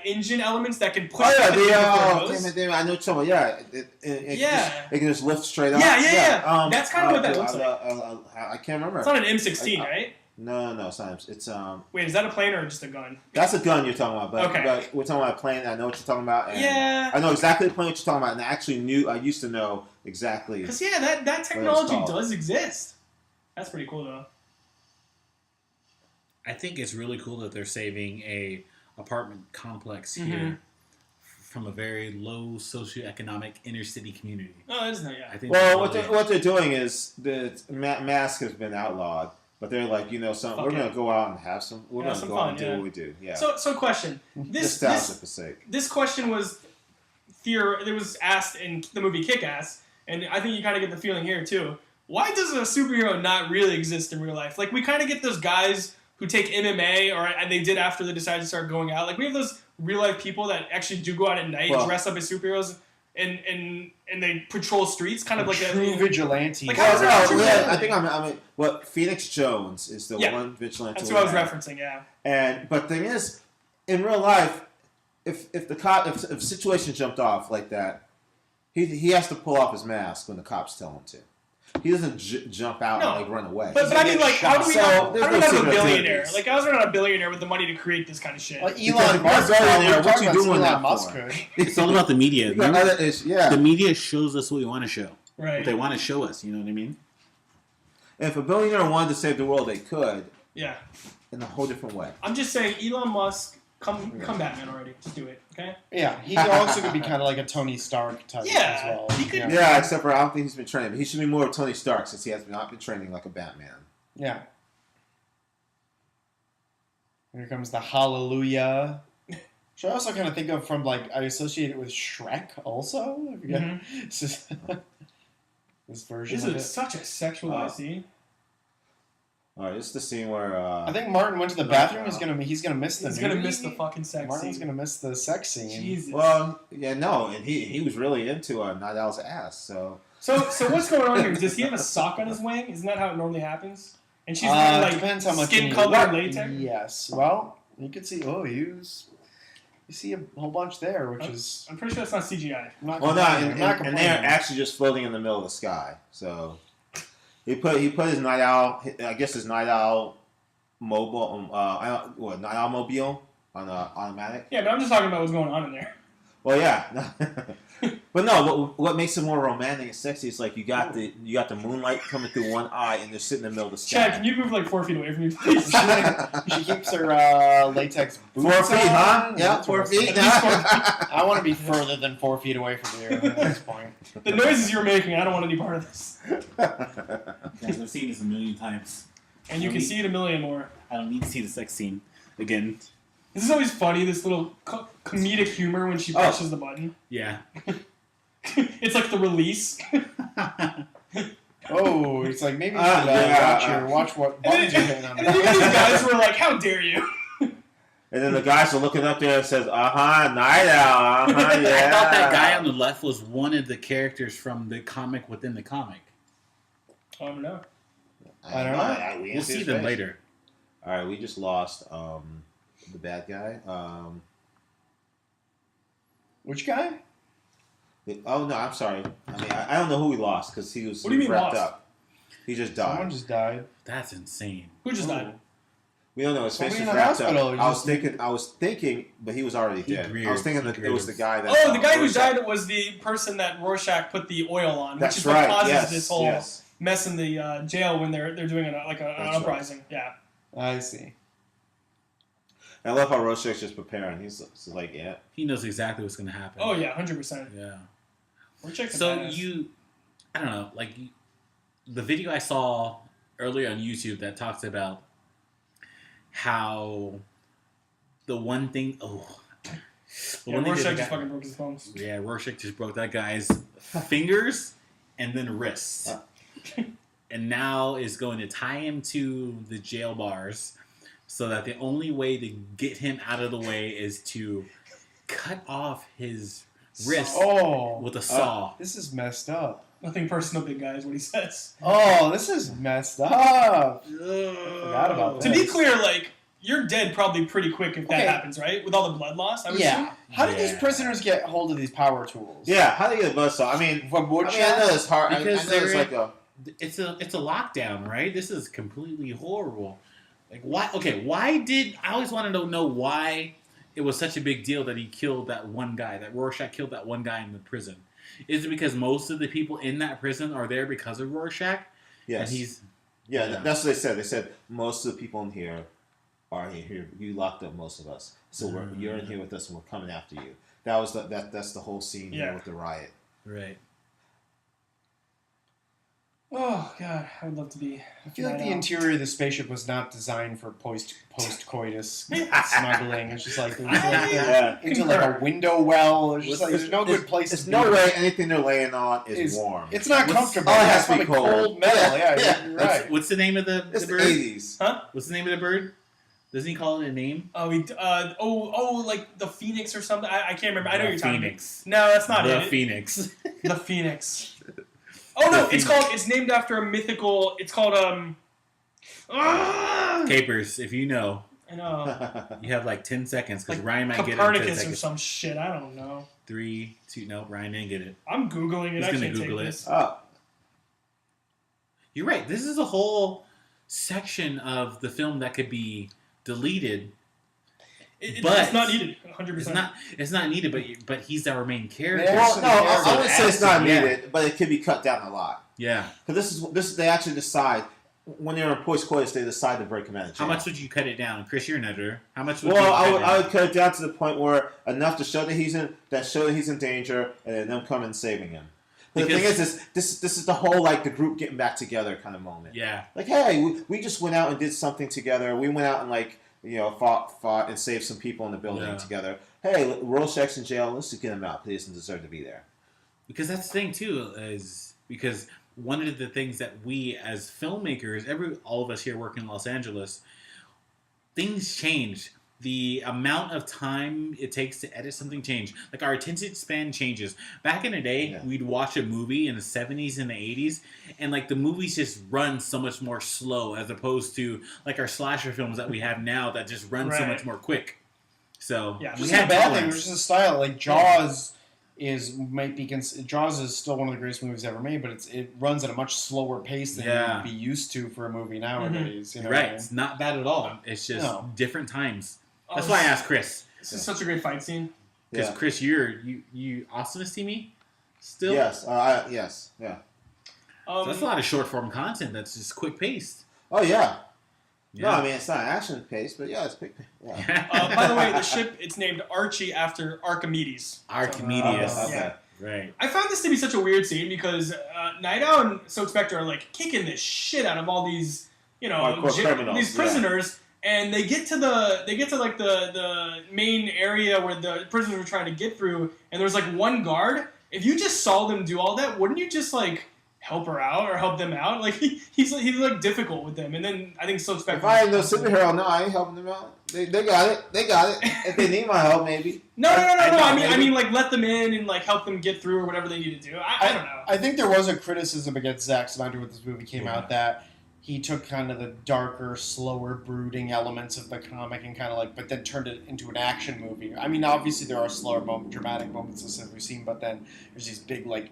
A: engine elements that can push.
B: Oh yeah,
A: back and forth
B: damn
A: goes?
B: it, I know what you're talking about. Yeah, it can just lift straight up.
A: Yeah. That's kind of what that looks
B: I can't remember.
A: It's not an M16,
B: I-
A: right?
B: No, it's not. It's
A: Wait, is that a plane or just a gun?
B: that's a gun you're talking about. But,
A: Okay.
B: but we're talking about a plane. I know what you're talking about. And
A: Yeah.
B: I know exactly the plane what you're talking about, and I used to know exactly.
A: Because that technology does exist. That's pretty cool though.
D: I think it's really cool that they're saving a apartment complex here
A: Mhm.
D: from a very low socioeconomic inner city community.
A: Oh, isn't it?
D: I
A: Yeah.
D: think.
B: Well,
D: that's
B: what they're doing is the mask has been outlawed, but they're like, we're
A: Fuck
B: gonna
A: it.
B: go out and have some. We're
A: Yeah,
B: gonna
A: some
B: go out
A: fun,
B: and do
A: yeah.
B: what we do. Yeah,
A: So question.
B: nostalgia for sake.
A: This question was it was asked in the movie Kick-Ass, and I think you kind of get the feeling here too. Why does a superhero not really exist in real life? Like we kind of get those guys who take MMA, and they did after they decided to start going out. Like we have those real life people that actually do go out at night,
B: Well-
A: dress up as superheroes, and they patrol streets, kind of like
C: true
A: a.
C: vigilante.
A: Like, how is that
B: Well,
A: true?
B: yeah, I think I mean, what Phoenix Jones is the
A: Yeah.
B: one vigilante.
A: That's what I was
B: we have.
A: referencing. Yeah.
B: But thing is, in real life, if situation jumped off like that, He has to pull off his mask when the cops tell him to. He doesn't jump out and like run away.
A: But I mean, like, how do we have a billionaire?
B: activities.
A: Like, how's there not a billionaire with the money to create this kind of shit?
C: Like
B: Because
C: Elon Musk,
B: if you're a billionaire, what you doing that
C: Musk
B: for?
C: could.
D: It's all about the media.
B: The
D: The media shows us what we want to show.
A: Right.
D: What they want to show us. You know what I mean?
B: If a billionaire wanted to save the world, they could.
A: Yeah.
B: In a whole different way.
A: I'm just saying, Elon Musk, come Batman already. Just do it, okay?
C: Yeah, he also could be kind of like a Tony Stark type as well.
A: He could.
B: Yeah, except for I don't think he's been trained. But he should be more of Tony Stark since he has not been training like a Batman.
C: Yeah. Here comes the Hallelujah. Which I also kind of think of from, like, I associate it with Shrek also. I forget.
A: Mm-hmm.
C: It's just this version
A: This
C: of
A: is
C: it.
A: such a sexualized scene.
B: All right, this is the scene where
C: I think Martin went to the bathroom. He's gonna miss the.
A: He's gonna
C: movie.
A: miss the fucking sex
C: Martin's
A: scene.
C: gonna miss the sex scene.
A: Jesus.
B: Well, yeah, no, and he was really into Night Owl's ass. So
A: So what's going on here? Does he have a sock on his wing? Isn't that how it normally happens? And she's wearing, like,
C: depends how much
A: skin
C: you
A: color
C: need.
A: latex?
C: Yes. Well, you can see. Oh, you see a whole bunch there, which is.
A: I'm pretty sure that's not CGI.
C: I'm not
B: well, no,
C: complaining. I'm
B: and,
C: not
B: and
C: complaining.
B: they're actually just floating in the middle of the sky. So he put his Night Owl, I guess his Night Owl mobile, Night Owl mobile on automatic.
A: Yeah, but I'm just talking about what's going on in there.
B: Well, yeah, but no. What makes it more romantic and sexy is like you got the moonlight coming through one eye, and they're sitting in the middle of the sky.
A: Chad, can you move like 4 feet away from me, please?
C: She keeps her latex boots
B: 4 feet, huh?
C: on.
B: Yeah, 4 feet.
C: I want to be further than 4 feet away from you at this point.
A: The noises you're making, I don't want any part of this.
D: Guys, I've seen this a million times.
A: And you can see it a million more.
D: I don't need to see the sex scene again.
A: This is always funny, this little comedic humor when she presses the button.
D: Yeah.
A: It's like the release.
C: Oh, it's like maybe you should watch what buttons you're hitting on.
A: And then you get these guys who are like, how dare you?
B: And then the guys are looking up there and says, Night Owl, yeah.
D: I thought that guy on the left was one of the characters from the comic within the comic.
A: I don't know.
C: I don't know.
D: We'll see them later.
B: All right, we just lost the bad guy.
C: Which guy?
B: Oh no, I'm sorry. I mean, I don't know who we lost because he was.
A: What do you mean
B: wrapped
A: lost?
B: up. He just died.
C: Someone just died.
D: That's insane.
A: Who just died?
B: We don't know. His face
C: Somebody
B: was
C: in the
B: wrapped
C: hospital,
B: up. I was thinking, but he was already dead. I was thinking that it was the guy that.
A: Oh, the guy who died was the person that Rorschach put the oil on, which
B: That's
A: is
B: right.
A: what causes
B: Yes,
A: this whole
B: yes.
A: mess in the jail when they're doing an
B: That's
A: uprising. Yeah.
C: I see.
B: I love how Rorschach's just preparing. He's like, yeah.
D: He knows exactly what's going to happen.
A: Oh yeah, 100%.
D: Yeah.
A: Rorschach's a
D: So
A: badass.
D: I don't know, like the video I saw earlier on YouTube that talks about how the one thing.
A: Rorschach just fucking broke his thumbs.
D: Yeah, Rorschach just broke that guy's fingers and then wrists. And now is going to tie him to the jail bars so that the only way to get him out of the way is to cut off his wrist with a saw.
C: This is messed up.
A: Nothing personal, big guy, is what he says.
C: Oh, this is messed up. I forgot about
A: To
C: this.
A: be clear, like, you're dead probably pretty quick if that happens, right? With all the blood loss, I would assume.
C: How did these prisoners get hold of these power tools?
B: Yeah, how do you get a buzzsaw? I mean,
C: From wood
B: I know it's hard.
D: Because
B: I know it's like a.
D: It's a lockdown, right? This is completely horrible. Like why? Okay, why did I always wanted to know why it was such a big deal that he killed that one guy, that Rorschach killed that one guy in the prison? Is it because most of the people in that prison are there because of Rorschach?
B: Yes.
D: And he's
B: that's what they said. They said most of the people in here are here. You locked up most of us, so you're in here with us, and we're coming after you. That was that's the whole scene here with the riot.
D: right.
A: Oh, God, I would love to be...
C: I feel like the interior of the spaceship was not designed for post-coitus smuggling. It's just like, into like a window well. It's just like, there's no good place
B: There's
C: to
B: no
C: be.
B: way anything they're laying on is warm.
C: It's not comfortable.
B: Oh, it has
C: It's
B: to be
C: probably
B: cold.
C: metal.
B: Yeah.
C: Yeah, you're right.
D: What's the name of the
B: It's the
D: bird?
B: 80s.
A: Huh?
D: What's the name of the bird? Doesn't he call it a name?
A: Oh, like the Phoenix or something? I can't remember. I know
D: The
A: you're talking
D: Phoenix.
A: about. No, that's not
D: The
A: it.
D: Phoenix.
A: The Phoenix. Oh, no, it's named after a mythical... It's called,
D: Capers, if you know.
A: I know.
D: You have like 10 seconds because Ryan might get it in 10
A: Copernicus or
D: seconds.
A: some shit. I don't know.
D: 3, 2, no, Ryan didn't get it.
A: I'm Googling it.
D: He's
A: I
D: gonna
A: can't
D: Google
A: take
D: it.
A: this.
B: Oh.
D: You're right. This is a whole section of the film that could be deleted. But
A: it's not needed. 100%.
D: It's not needed, but he's our main character.
B: Well, no, I wouldn't say it's not
D: Yeah.
B: needed, but it could be cut down a lot.
D: Yeah.
B: Because they actually decide when they're in post coitus, they decide to break him out of jail.
D: How much would you cut it down, Chris? You're an editor. How much would
B: Well,
D: you
B: I would cut it down to the point where enough to show that he's in danger, and then them coming and saving him. But the thing is, this is the whole like the group getting back together kind of moment.
D: Yeah.
B: Like, hey, we just went out and did something together. We went out and like fought and saved some people in the building together. Hey, Rorschach's in jail. Let's just get him out. He doesn't deserve to be there.
D: Because that's the thing too, is because one of the things that we as filmmakers, all of us here working in Los Angeles, things change. The amount of time it takes to edit something change. Like our attention span changes. Back in the day, we'd watch a movie in the 70s and the 80s, and like the movies just run so much more slow as opposed to like our slasher films that we have now that just run so much more quick. So
A: yeah,
C: we had bad thing. It was just a style. Like Jaws Jaws is still one of the greatest movies ever made, but it runs at a much slower pace than you would be used to for a movie nowadays.
D: You know right, it's not bad at all. It's just different times. That's why I asked Chris.
A: This is such a great fight scene.
D: Because Chris, you also see me still.
B: Yes, yes, yeah.
D: So that's a lot of short form content. That's just quick paced.
B: Oh yeah. No, I mean it's not action paced, but yeah, it's quick. Yeah.
A: By the way, the ship it's named Archie after Archimedes.
D: Archimedes.
A: So,
B: okay.
D: Right.
A: I found this to be such a weird scene because Night Owl and Silk Spectre are like kicking the shit out of all these these prisoners. And they get to the main area where the prisoners were trying to get through, and there's like one guard. If you just saw them do all that, wouldn't you just like help her out or help them out? Like he's like difficult with them. And then I think Silk Spectre.
B: If I had no superhero, no, I ain't helping them out. They got it. They got it. If they need my help, maybe.
A: No. I mean, like let them in and like help them get through or whatever they need to do. I don't know.
C: I think there was a criticism against Zack Snyder when this movie came out that he took kind of the darker, slower, brooding elements of the comic and kind of like, but then turned it into an action movie. I mean, obviously there are slower, dramatic moments as we've seen, but then there's these big, like,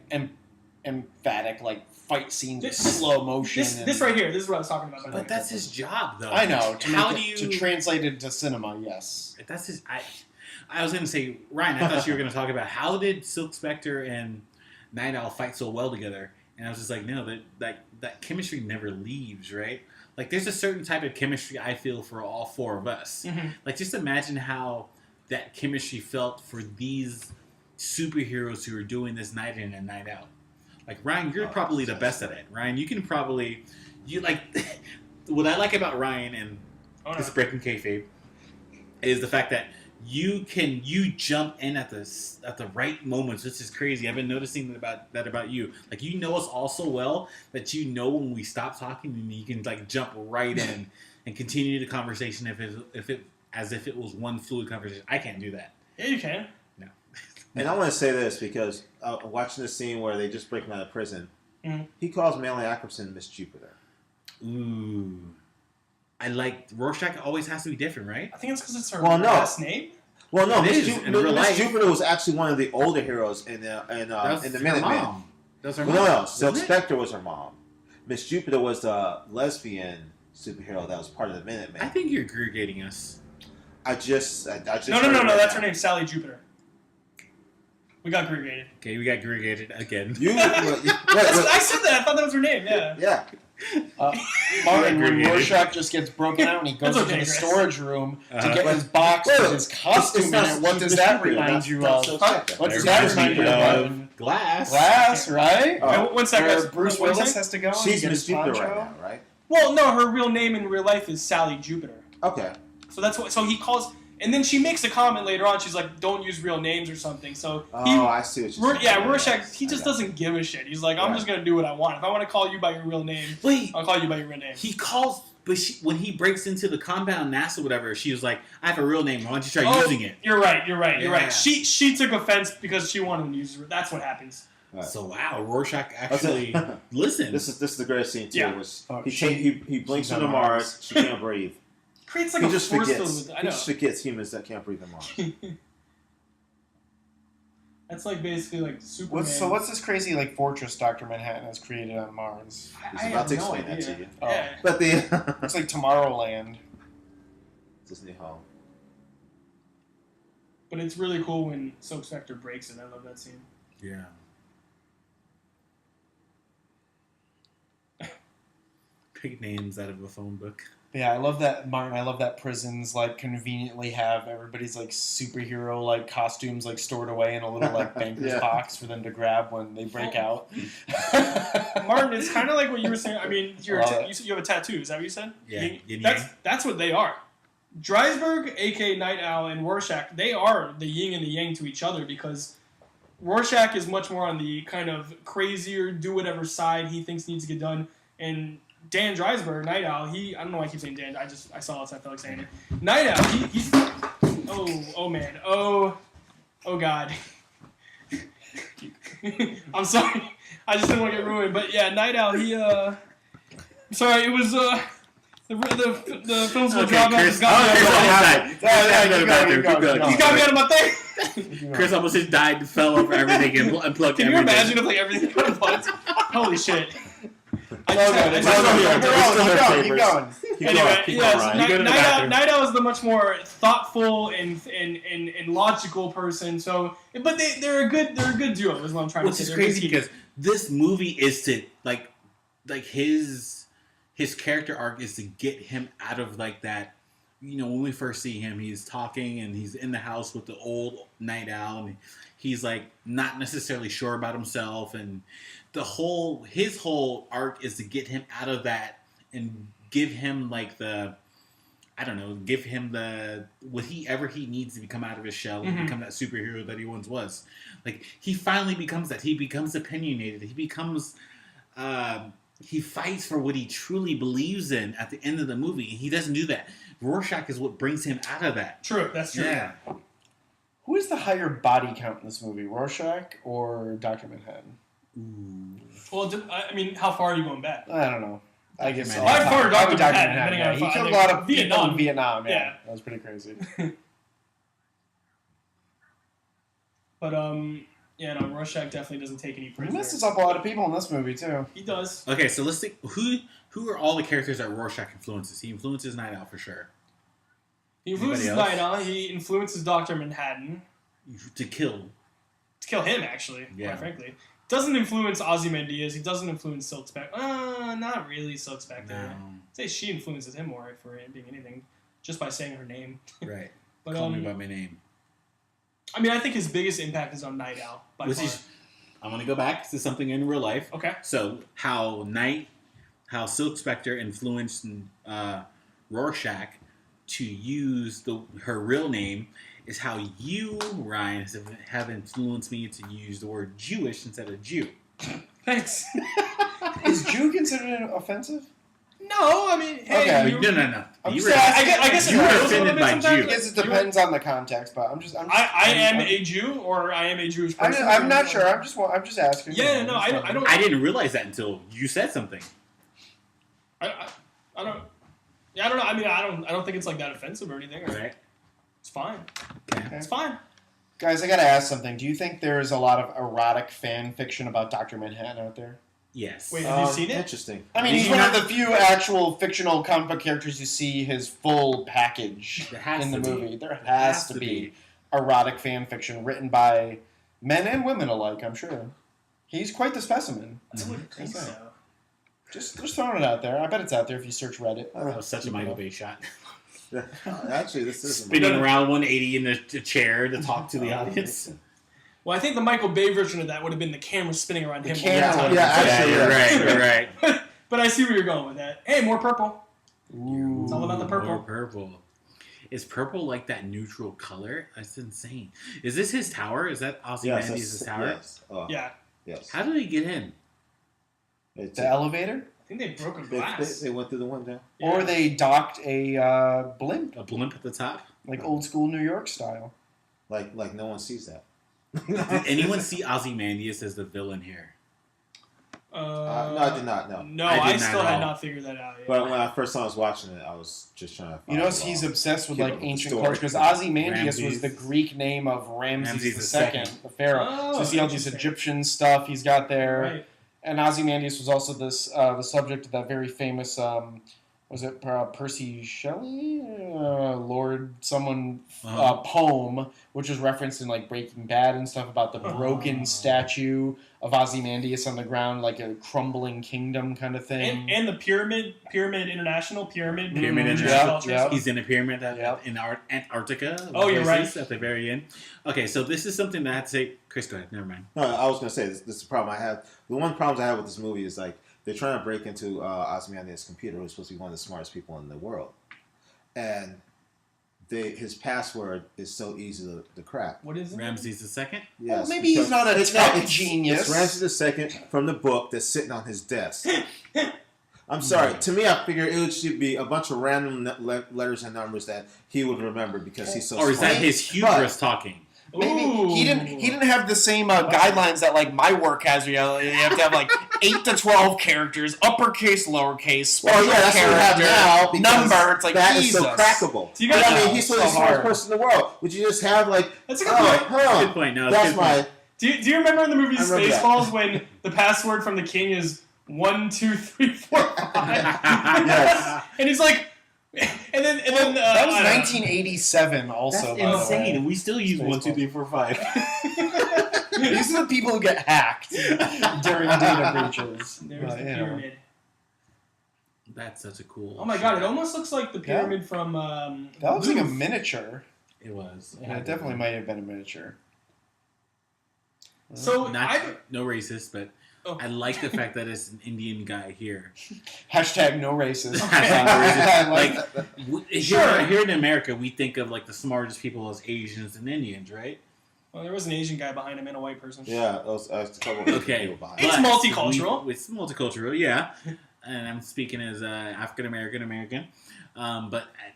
C: emphatic, like, fight scenes with slow motion.
A: This right here, this is what I was talking about.
D: But that's his job, though.
C: I know. To translate it into cinema, yes.
D: That's his. I was going to say, Ryan, I thought you were going to talk about how did Silk Spectre and Night Owl fight so well together? And I was just like, no, that chemistry never leaves, right? Like, there's a certain type of chemistry I feel for all four of us. Mm-hmm. Like, just imagine how that chemistry felt for these superheroes who are doing this night in and night out. Like, Ryan, you're probably the best at it. Ryan, you can probably... what I like about Ryan and this breaking kayfabe is the fact that you jump in at the right moments, which is crazy. I've been noticing that about you. Like, you know us all so well that you know when we stop talking and you can like jump right in and continue the conversation if it was one fluid conversation. I can't do that.
A: Yeah, you can.
D: No.
B: And I want to say this because watching the scene where they just break him out of prison, he calls Malin Ackerson Miss Jupiter.
D: Ooh. I like Rorschach always has to be different, right?
A: I think it's because it's her last name.
B: Well, no,
D: Miss
B: Jupiter was actually one of the older heroes in the Minutemen.
D: That was her mom.
B: No, Silk Spectre was her mom. Miss Jupiter was the lesbian superhero that was part of the Minutemen.
D: I think you're aggregating us.
B: I just
A: No. That's her name, Sally Jupiter. We got aggregated.
D: Okay, we got aggregated again.
A: I said that. I thought that was her name. Yeah.
B: Yeah.
C: Martin, when Rorschach just gets broken out and he goes into the storage room to get his box with his costume in it, what does that remind you of? What does that remind you of? Glass, right?
A: One second.
C: Bruce Willis has to go.
B: She's Miss Jupiter right now, right?
A: Well, no, her real name in real life is Sally Jupiter.
B: Okay.
A: So that's what. So he calls. And then she makes a comment later on. She's like, "Don't use real names or something." So
B: I see what you're saying.
A: Yeah, Rorschach. He just doesn't give a shit. He's like, "I'm just gonna do what I want. If I want to call you by your real name, I'll call you by your real name."
D: He calls, but when he breaks into the compound, NASA, whatever, she was like, "I have a real name. Why don't you try using it?"
A: You're right. She took offense because she wanted to use it. That's what happens.
B: Right.
D: So wow, Rorschach actually listened.
B: This is the greatest scene too.
A: Yeah.
B: He blinks into Mars. She can't breathe.
A: creates like
B: he
A: a
B: just
A: force field
B: forgets.
A: with it. I
B: He
A: know.
B: just forgets humans that can't breathe on Mars.
A: That's like basically like Superman.
C: What's this crazy like fortress Dr. Manhattan has created on Mars?
B: He's
A: I
B: about
A: have
B: to
A: no
B: explain that
A: idea.
B: to you.
C: Oh.
A: Yeah.
B: But the
C: It's like Tomorrowland.
B: Disney home.
A: But it's really cool when Silk Spectre breaks it. I love that scene.
D: Yeah. Pick names out of a phone book.
C: Yeah, I love that, Martin. I love that prisons like conveniently have everybody's like superhero like costumes like stored away in a little like banker's
B: Yeah.
C: box for them to grab when they break out.
A: Martin, it's kind of like what you were saying. I mean, you
C: Love it.
A: said you have a tattoo. Is that what you said?
D: Yeah, yin yang.
A: That's what they are. Dreisberg, aka Night Owl, and Rorschach, they are the yin and the yang to each other because Rorschach is much more on the kind of crazier, do whatever side he thinks needs to get done, and Dan Dreisberg, Night Owl, I don't know why I keep saying Dan. I saw it, so I felt like saying it. Night Owl, he's oh man, oh God. I'm sorry, I just didn't want to get ruined, but yeah, Night Owl, sorry, it was the films will drop out.
D: Chris,
A: He's got me out of my thing.
D: Chris almost just died, fell over everything, and unplugged
A: Can you
D: everything.
A: imagine if like everything got unplugged? Holy shit.
C: Keep going.
A: Anyway, yes,
D: You go to the bathroom.
A: Night Owl is the much more thoughtful and logical person. So, but they're a good duo. Is what I'm trying to say.
D: Which is
A: They're
D: crazy
A: good
D: because this movie is to like his character arc is to get him out of like that. You know, when we first see him, he's talking and he's in the house with the old Night Owl, and he's like not necessarily sure about himself, and his whole arc is to get him out of that and give him like give him whatever he needs to become out of his shell and become that superhero that he once was. Like he finally becomes that. He becomes opinionated. He becomes he fights for what he truly believes in at the end of the movie. He doesn't do that. Rorschach is what brings him out of that.
A: True, that's true.
D: Yeah.
C: Who is the higher body count in this movie, Rorschach or Dr. Manhattan?
D: Ooh.
A: Well, I mean, how far are you going back?
C: I don't know. I guess
D: Manhattan.
A: I've heard Dr.
C: Dr.
A: Manhattan,
C: Manhattan.
A: depending
C: Yeah.
A: on
C: He
A: if
C: killed a
A: I-
C: lot of people
A: Vietnam.
C: in Vietnam.
A: Yeah.
C: That was pretty crazy.
A: But yeah, no, Rorschach definitely doesn't take any
C: He
A: prisoners.
C: messes up a lot of people in this movie too.
A: He does.
D: Okay, so let's think. Who are all the characters that Rorschach influences? He influences Night Owl for sure.
A: He influences
D: Anybody else?
A: Night Owl. He influences Dr. Manhattan
D: To kill.
A: to kill him. Actually,
D: Yeah.
A: quite frankly, doesn't influence Ozymandias. He doesn't influence Silk Spectre. Not really Silk Spectre.
D: No.
A: I'd say she influences him more for it being anything, just by saying her name.
D: Right.
A: But
D: Call me by my name.
A: I mean, I think his biggest impact is on Night Owl. By
D: Which
A: far.
D: is, I want to go back to something in real life.
A: Okay.
D: So how Silk Spectre influenced Rorschach to use her real name is how you, Ryan, have influenced me to use the word Jewish instead of Jew.
A: Thanks.
C: Is Jew considered offensive?
A: No, I mean, hey,
C: Okay.
A: you-
D: No.
C: I'm
D: You
C: just
D: were-
C: asking.
A: I guess
D: You
A: it
D: were
A: feels a little
D: offended
A: bit
D: by
A: sometimes.
C: I
D: Jew.
C: guess it depends on the context, but I'm just.
A: I am a Jew, or I am a Jewish person.
C: I'm not sure. I'm just asking.
A: Yeah, no, I don't.
D: I didn't realize that until you said something.
A: I don't. Yeah, I don't know. I mean, I don't think it's like that offensive or anything.
D: Right.
A: It's fine.
D: Okay.
A: It's fine.
C: Guys, I gotta ask something. Do you think there's a lot of erotic fan fiction about Dr. Manhattan out there?
D: Yes.
A: Wait, have you seen it?
B: Interesting.
C: I mean,
D: Did
C: he's
D: you
C: one of
D: not-
C: the few actual fictional comic book characters you see his full package
D: There has
C: in the
D: to be.
C: movie. There has to be erotic fan fiction written by men and women alike, I'm sure. He's quite the specimen.
A: I wouldn't think
C: Okay.
A: so.
C: Just throwing it out there. I bet it's out there if you search Reddit.
D: That was such a Michael Bay shot.
B: Actually, this is
D: Spinning around 180 in the chair to talk to the audience.
A: Well, I think the Michael Bay version of that would have been the camera spinning around
C: The
A: him.
C: camera.
A: all the time.
B: Yeah, actually,
D: you're
B: yeah.
D: right. You're right.
A: But I see where you're going with that. Hey, more purple.
C: Ooh.
A: It's all about the purple.
D: More purple. Is purple like that neutral color? That's insane. Is this his tower? Is that Ozymandias' tower?
B: Yes. Oh,
A: Yeah,
B: yes.
D: How did he get in?
B: It's,
C: The elevator?
A: I think they broke a
B: they,
A: glass.
B: they went through the window.
A: Yeah.
C: Or they docked a blimp,
D: A blimp at the top?
C: like old school New York style.
B: Like no one sees that.
D: Did anyone see Ozymandias as the villain here?
B: No, I did not. No.
A: No,
D: I
A: I
D: did not
A: still
D: at
A: had
D: all.
A: not figured that out yet.
B: But when I first time I was watching it, I was just trying to.
C: You notice he's obsessed with
B: Keep
C: like
B: up with the
C: ancient
B: story.
C: culture because Ozymandias was
D: Ramses.
C: the Greek name of Ramses
D: Ramses
C: II,
D: II.
C: the pharaoh.
A: Oh,
C: So you see all these
A: interesting.
C: Egyptian stuff he's got there,
A: Right.
C: and Ozymandias was also this the subject of that very famous was it Percy Shelley, Lord someone poem, which was referenced in like Breaking Bad and stuff about the broken statue of Ozymandias on the ground, like a crumbling kingdom kind of thing.
A: And the Pyramid International.
D: Pyramid
C: International. Yeah.
D: He's in a pyramid
C: Yep.
D: in Antarctica.
A: Oh, you're
D: places
A: right.
D: At the very end. Okay, so this is something that I had to say. Chris, go ahead. Never mind.
B: No, I was gonna say this is the problem I have. The one problem I have with this movie is like they're trying to break into Ozymandias' computer, who's supposed to be one of the smartest people in the world, and his password is so easy to crack.
A: What is it?
D: Ramses II.
B: Yes,
C: Well, maybe he's
B: because
C: not a
B: it's
C: tech genius.
B: It's Ramses II from the book that's sitting on his desk. I'm sorry. To me, I figure it should be a bunch of random letters and numbers that he would remember because he's so
D: Or is
B: smart.
D: that his hubris talking?
C: Maybe
A: Ooh.
C: he didn't have the same guidelines that like my work has. You have to have like 8 to 12 characters, uppercase, lowercase, special
B: Well, yeah, that's what we have
C: character,
B: now. because
C: number. It's like
B: that is
C: Jesus.
B: so crackable.
A: So you guys-
B: I mean, he's
C: so
B: the smartest
C: hard.
B: person in the world. Would you just have like?
A: That's a good point.
D: Good point. No,
B: That's
D: good
B: my.
D: point.
A: Do you remember in the movie
B: I remember that.
A: Spaceballs when the password from the king is 1, 2, 3, 4, 5?
B: Yes.
A: And he's like, and then
C: That was
A: I don't know.
C: 1987. Also,
D: That's
C: by the
D: insane.
C: way.
D: And we still use 1, 2, 3, 4, 5.
C: These are the people who get hacked during data breaches.
A: There's
C: But,
A: the
C: you know.
A: pyramid.
D: That's such a cool.
A: Oh my god, it almost looks like the pyramid from.
C: That looks like a
A: Louvre.
C: miniature.
D: It was.
C: Yeah, it definitely might have been a miniature.
A: So
D: Not
A: I.
D: no racist, but
A: Oh.
D: I like the fact that it's an Indian guy here.
C: Hashtag no racist.
D: Hashtag no racist.
C: I
D: Like,
C: that.
A: Sure.
D: Here in America, we think of like the smartest people as Asians and Indians, right?
A: Well, there was an Asian guy behind him and a white person.
B: Yeah, those a couple of
D: Okay.
B: people behind.
A: It's
D: But
A: multicultural.
D: It's multicultural, yeah. And I'm speaking as African American. But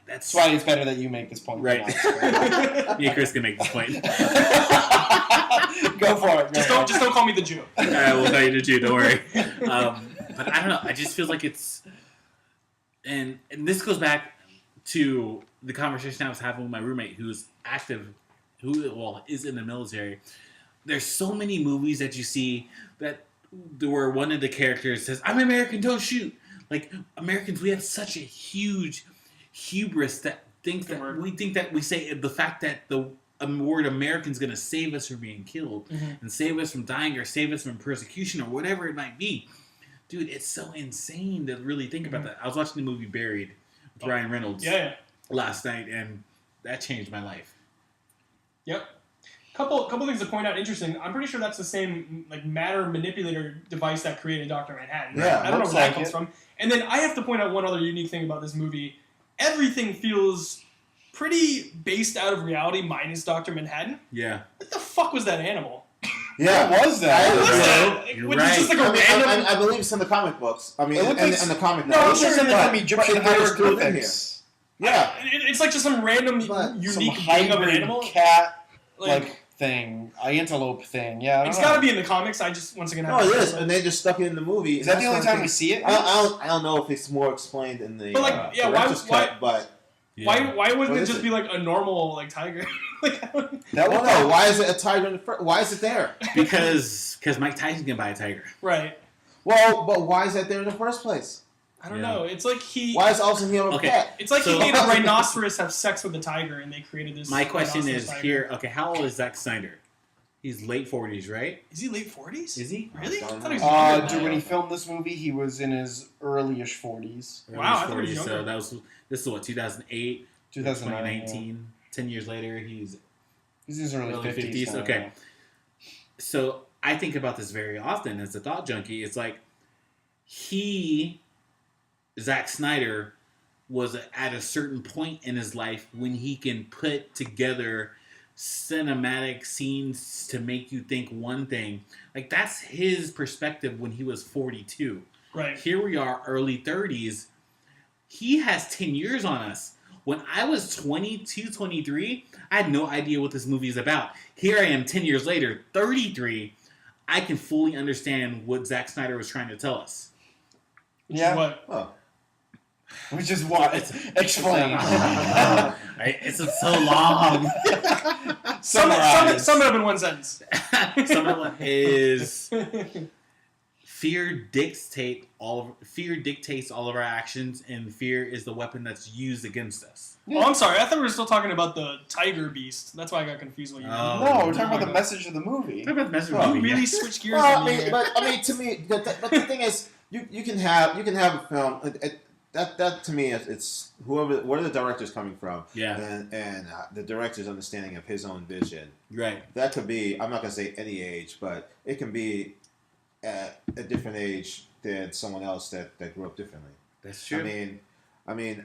D: that's
C: That's why it's better that you make this point.
D: Right.
C: than
D: me and Chris can make this point.
C: us. Go for it.
A: Just don't call me the Jew.
D: I will tell you the truth. Don't worry. But I don't know. I just feel like it's, and this goes back to the conversation I was having with my roommate, who's active, is in the military. There's so many movies that you see that where one of the characters says, "I'm American, don't shoot." Like Americans, we have such a huge hubris that thinks
A: Good
D: that
A: word.
D: we think that we say the fact that the word American's going to save us from being killed and save us from dying or save us from persecution or whatever it might be. Dude, it's so insane to really think about that. I was watching the movie Buried with Ryan Reynolds
A: Yeah.
D: last night, and that changed my life.
A: Yep. Couple things to point out. Interesting. I'm pretty sure that's the same like matter manipulator device that created Dr. Manhattan.
B: Yeah,
A: I don't know
C: looks
A: where that
C: like
A: comes
C: it.
A: from. And then I have to point out one other unique thing about this movie. Everything feels pretty based out of reality, minus Dr. Manhattan.
D: Yeah.
A: What the fuck was that animal?
B: Yeah,
C: What was that?
A: What was
B: Yeah.
A: that?
D: You're
A: Was it just
D: right.
A: like a random?
B: I believe it's in the comic books. I mean,
C: It looked like
B: in the comic
C: No,
B: books.
C: it's just in
B: But-
C: from Egyptian
B: but they just threw it in here.
C: hieroglyphics.
B: Yeah,
A: It's like just some random
B: But
C: Some
A: unique being of an
C: hybrid
A: animal.
C: cat
A: Like
C: thing, antelope thing. Yeah, I don't
A: it's
C: know.
A: got to be in the comics. I just once again
B: no,
A: have
B: it
A: to-
B: is, and they just stuck it in the movie.
C: Is
B: and
C: that the
B: that's
C: only
B: one
C: time
B: thing-
C: we see it?
B: I don't know if it's more explained in the
A: But, like, yeah,
B: director's
A: why-
B: cut, but
A: Why wouldn't
B: What
A: it
B: is
A: just
B: it?
A: be like a normal like tiger? Like, I don't-
C: That
B: I don't
C: looked
B: know. Why is it a tiger in the first? Why is it there?
D: Because Mike Tyson can buy a tiger.
A: right.
B: Well, but why is that there in the first place?
A: I don't
D: Yeah.
A: know. It's like he.
B: Why is also he a
D: Okay.
B: pet?
A: It's like
D: So-
A: he made a rhinoceros have sex with a tiger, and they created this.
D: My question
A: rhinoceros
D: is
A: tiger.
D: here. Okay, how old is Zack Snyder? He's late 40s, right?
A: Is he late 40s?
D: Is he?
A: Really? I
B: Don't
A: thought he was
B: know.
A: younger than
C: Dude,
A: that.
C: when he filmed this movie, he was in his early-ish 40s.
A: Wow, I thought he was
D: So
A: younger.
D: that was this is what 2008,
C: 2009.
D: 2019. 10 years later, he's
C: He's in his early 50s. now,
D: okay. So I think about this very often as a thought junkie. It's like Zack Snyder, was at a certain point in his life when he can put together cinematic scenes to make you think one thing. Like, that's his perspective when he was 42.
A: Right.
D: Here we are, early 30s. He has 10 years on us. When I was 22, 23, I had no idea what this movie is about. Here I am 10 years later, 33. I can fully understand what Zack Snyder was trying to tell us.
A: Which is what?
B: Oh.
C: Which is what? Explain.
D: It's so long.
A: Sum it up in one sentence.
D: Some of it is fear dictates all of our actions, and fear is the weapon that's used against us.
A: Oh, I'm sorry. I thought we were still talking about the tiger beast. That's why I got confused. What you
C: No, we're talking about the message of the movie.
D: Talk about the message of
A: You
D: the movie.
A: really switch gears.
B: Well,
A: on me here.
B: I mean, to me, but the thing is, you can have a film. That to me, it's where the director's coming from, and the director's understanding of his own vision.
D: Right.
B: That could be. I'm not gonna say any age, but it can be at a different age than someone else that grew up differently.
D: That's true.
B: I mean,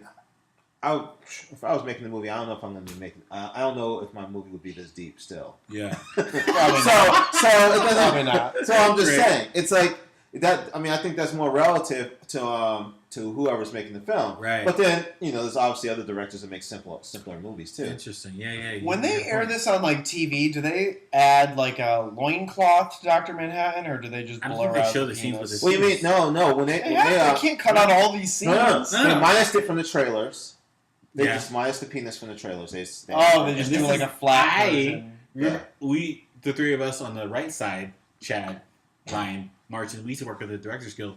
B: if I was making the movie, I don't know if I'm going to be making. I don't know if my movie would be this deep still.
D: Yeah.
C: Probably not.
B: So I'm just saying, it's like that. I mean, I think that's more relative to whoever's making the film.
D: Right.
B: But then there's obviously other directors that make simpler movies too.
D: Interesting. Yeah.
C: When they air this on like TV, do they add like a loincloth to Dr. Manhattan, or do they just
D: I don't
C: blur
D: think they
C: out
D: show
C: the
D: the scenes with
C: penis?
D: this.
B: What do you mean? No. When they
C: can't cut out all these scenes.
B: No.
D: No.
B: They minus it from the trailers. They just minus the penis from the trailers. They just
C: do like a flat version.
D: We, the three of us on the right side, Chad, Ryan, Martin, we used to work with the Directors Guild.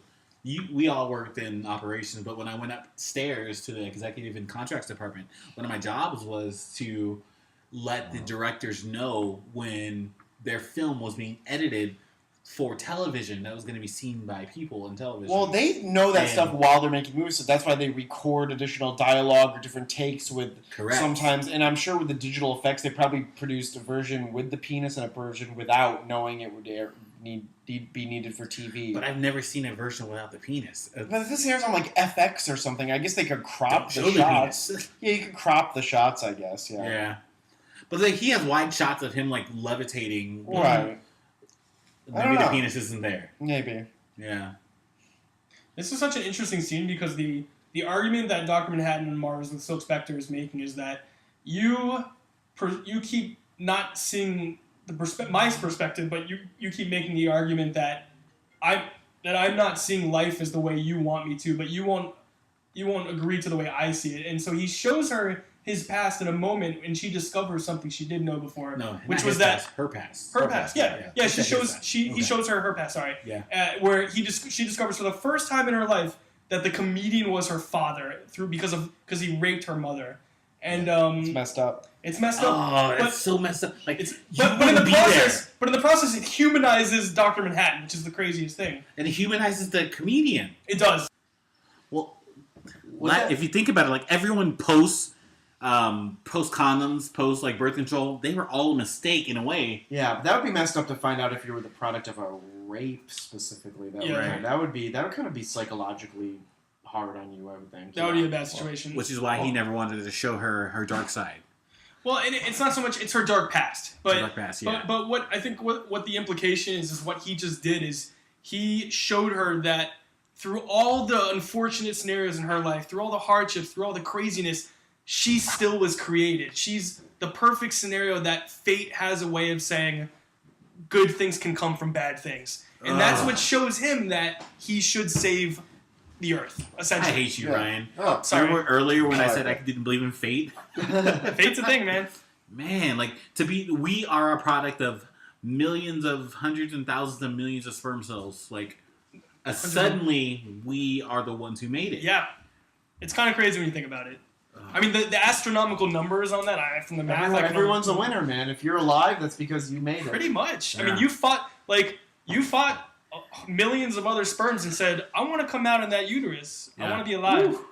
D: We all worked in operations, but when I went upstairs to the executive and contracts department, one of my jobs was to let the directors know when their film was being edited for television that was going to be seen by people on television.
C: Well, they know that stuff while they're making movies, so that's why they record additional dialogue or different takes with sometimes. And I'm sure with the digital effects, they probably produced a version with the penis and a version without, knowing it would be needed for TV.
D: But I've never seen a version without the penis.
C: But if this airs on like FX or something, I guess they could crop the shots. Yeah, you could crop the shots, I guess.
D: Yeah. But he has wide shots of him like levitating.
C: Right.
D: Maybe the penis isn't there.
C: Maybe.
D: Yeah.
A: This is such an interesting scene because the argument that Dr. Manhattan and Mars with Silk Spectre is making is that you keep not seeing my perspective, but you keep making the argument that I'm not seeing life as the way you want me to, but you won't agree to the way I see it. And so he shows her his past in a moment, and she discovers something she didn't know before.
D: No,
A: which was that
D: her past.
A: Her past. Yeah. He shows her past. Sorry.
D: Yeah.
A: Where she discovers for the first time in her life that the comedian was her father because he raped her mother, and
C: it's messed up.
A: It's messed up.
D: Oh, it's so messed up. Like
A: but in the process, it humanizes Dr. Manhattan, which is the craziest thing.
D: And it humanizes the comedian.
A: It does.
D: Well, if you think about it, like everyone post condoms, post like birth control, they were all a mistake in a way.
C: Yeah, but that would be messed up to find out if you were the product of a rape specifically. That would kind of be psychologically hard on you, I would think.
A: That would be a bad situation.
D: Which is why he never wanted to show her dark side.
A: Well, and it's not so much it's her dark past, but
D: dark past, yeah.
A: but what I think what the implication is what he just did is he showed her that through all the unfortunate scenarios in her life, through all the hardships, through all the craziness, she still was created. She's the perfect scenario that fate has a way of saying good things can come from bad things. And that's what shows him that he should save the Earth, essentially.
D: I hate you, Ryan.
A: Oh, sorry.
D: Remember earlier when I said I didn't believe in fate?
A: Fate's a thing, man.
D: Man, like, we are a product of millions of hundreds and thousands of millions of sperm cells. Like, suddenly, we are the ones who made it.
A: Yeah. It's kind of crazy when you think about it. I mean, the astronomical numbers on that, from the math...
C: Everyone's a winner, man. If you're alive, that's because you made it.
A: Pretty much.
C: Yeah.
A: I mean, you fought millions of other sperms and said, I want to come out in that uterus. I want to be alive.
D: Woo.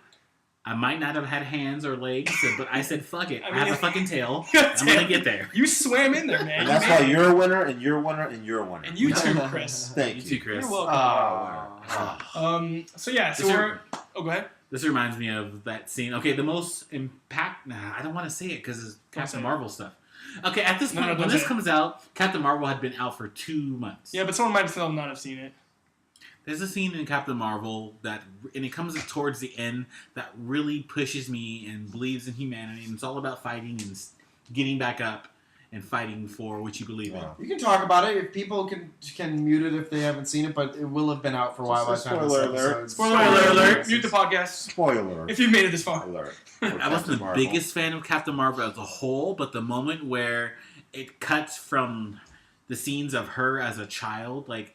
D: I might not have had hands or legs, but I said, fuck it. I have a fucking tail.
A: I'm
D: going to get there.
A: You swam in there, man.
B: And that's why you're a winner, and you're a winner, and you're a winner.
A: And you too, Chris.
B: Thank you.
D: You too, Chris.
A: You're welcome. So we're... Oh, go ahead.
D: This reminds me of that scene. Okay, the most impact... Nah, I don't want to say it because it's Captain Marvel stuff. Okay, at this point, when this comes out, Captain Marvel had been out for 2 months.
A: Yeah, but someone might still not have seen it.
D: There's a scene in Captain Marvel and it comes towards the end, that really pushes me and believes in humanity. And it's all about fighting and getting back up. and fighting for what you believe in.
C: You can talk about it if people can mute it if they haven't seen it, but it will have been out for a while by the time
B: Spoiler
C: this
B: alert.
C: episode.
A: Spoiler alert. Mute the podcast
B: Spoiler
A: if you've made it this far.
B: alert.
D: I wasn't the biggest fan of Captain Marvel as a whole, but the moment where it cuts from the scenes of her as a child, like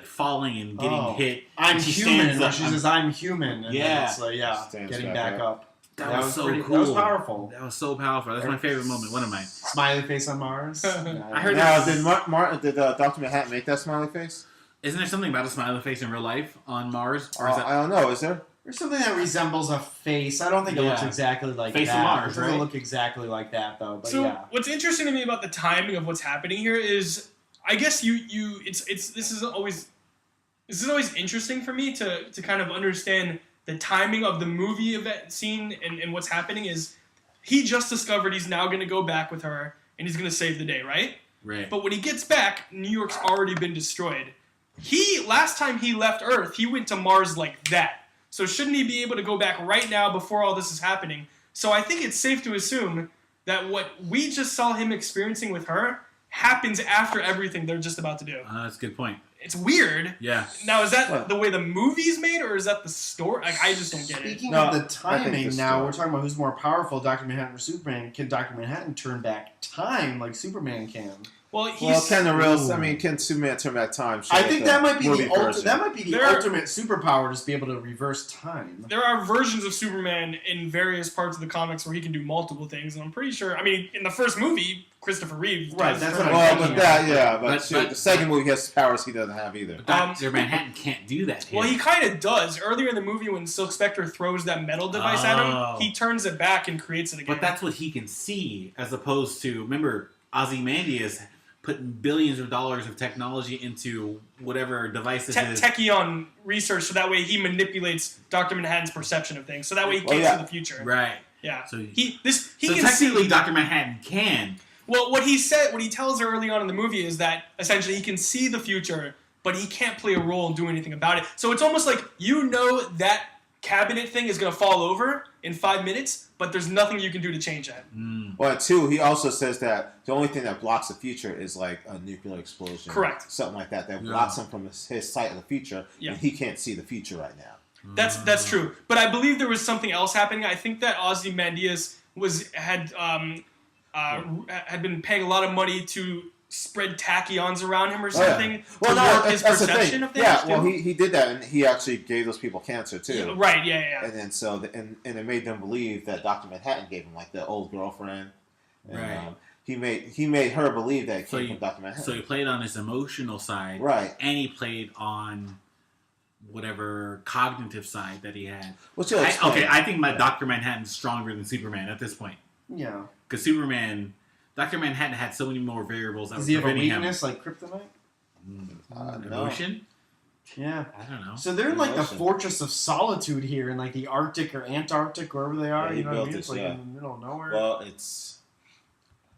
D: falling and getting hit.
C: I'm
D: and she
C: human.
D: stands up.
C: She says, "I'm human." And
D: Yeah.
C: it's like, getting back up.
D: That was so
C: pretty,
D: cool.
C: That was powerful.
D: That was so powerful. That's my favorite moment. One of mine.
C: Smiley face on Mars.
A: I heard
B: Now, did Dr. Manhattan make that smiley face?
D: Isn't there something about a smiley face in real life on Mars? Or is that...
B: I don't know. Is there?
C: There's something that resembles a face. I don't think it looks exactly like
D: face
C: that.
D: of Mars,
C: It doesn't
D: right?
C: look exactly like that, though. But
A: So what's interesting to me about the timing of what's happening here is, I guess this is always interesting for me to kind of understand the timing of the movie event scene and what's happening is he just discovered he's now going to go back with her and he's going to save the day, right?
D: Right.
A: But when he gets back, New York's already been destroyed. Last time he left Earth, he went to Mars like that. So shouldn't he be able to go back right now before all this is happening? So I think it's safe to assume that what we just saw him experiencing with her happens after everything they're just about to do.
D: That's a good point.
A: It's weird.
D: Yeah.
A: Now, is that the way the movie's made, or is that the story? Like, I just don't get it.
C: Speaking
B: No,
C: of the
B: I think
C: timing,
B: the
C: now
B: story.
C: we're talking about who's more powerful, Dr. Manhattan or Superman. Can Dr. Manhattan turn back time like Superman can?
A: Well,
B: Can Superman turn back time?
C: I think that might be
B: movie
C: the
B: version.
C: ultimate superpower, just be able to reverse time.
A: there are versions of Superman in various parts of the comics where he can do multiple things, and I'm pretty sure. I mean, in the first movie, Christopher Reeve.
C: Right,
A: does
C: that's
A: turn
C: what
A: back
C: I'm
B: Well,
A: time.
C: thinking.
B: but that, but
D: But-
B: the second movie has powers he doesn't have either.
D: But Dr. Manhattan can't do that here.
A: Well, he kind of does. Earlier in the movie, when Silk Spectre throws that metal device at
D: Oh.
A: him, he turns it back and creates it again.
D: But that's what he can see, as opposed to, remember, Ozymandias putting billions of dollars of technology into whatever device this is.
A: Techion research, so that way he manipulates Dr. Manhattan's perception of things. So that way he can't see the future.
D: Right.
A: Yeah.
D: So
A: he
D: so
A: can
D: technically,
A: see.
D: Dr. Manhattan can.
A: Well, what he tells her early on in the movie is that essentially he can see the future, but he can't play a role and do anything about it. So it's almost like that cabinet thing is going to fall over in 5 minutes, but there's nothing you can do to change that.
B: Well, too, he also says that the only thing that blocks the future is like a nuclear explosion.
A: Correct.
B: Something like that blocks him from his sight of the future.
A: Yeah.
B: And he can't see the future right now.
A: That's true. But I believe there was something else happening. I think that Ozymandias had been paying a lot of money to spread tachyons around him or something to warp his
B: that's the
A: perception
B: thing.
A: of things.
B: Yeah,
A: too.
B: well, he did that, and he actually gave those people cancer too.
A: Yeah, right? Yeah.
B: And then and it made them believe that Dr. Manhattan gave him like the old girlfriend. And,
D: Right.
B: He made her believe that it
D: So
B: came from Dr. Manhattan.
D: So he played on his emotional side,
B: Right.
D: And he played on whatever cognitive side that he had.
B: Which he'll explain.
D: I think my Dr. Manhattan's stronger than Superman at this point.
C: Yeah.
D: Because Dr. Manhattan had so many more variables that
C: Does
D: were
C: he have a
D: preventing
C: weakness like kryptonite?
B: No.
D: Emotion?
C: Yeah.
D: I don't know.
C: So they're in like the
B: Emotion.
C: Fortress of Solitude here in like the Arctic or Antarctic, wherever they are.
B: Yeah, he
C: You know what I
B: built
C: mean?
B: this,
C: It's like
B: yeah.
C: in the middle of nowhere.
B: Well,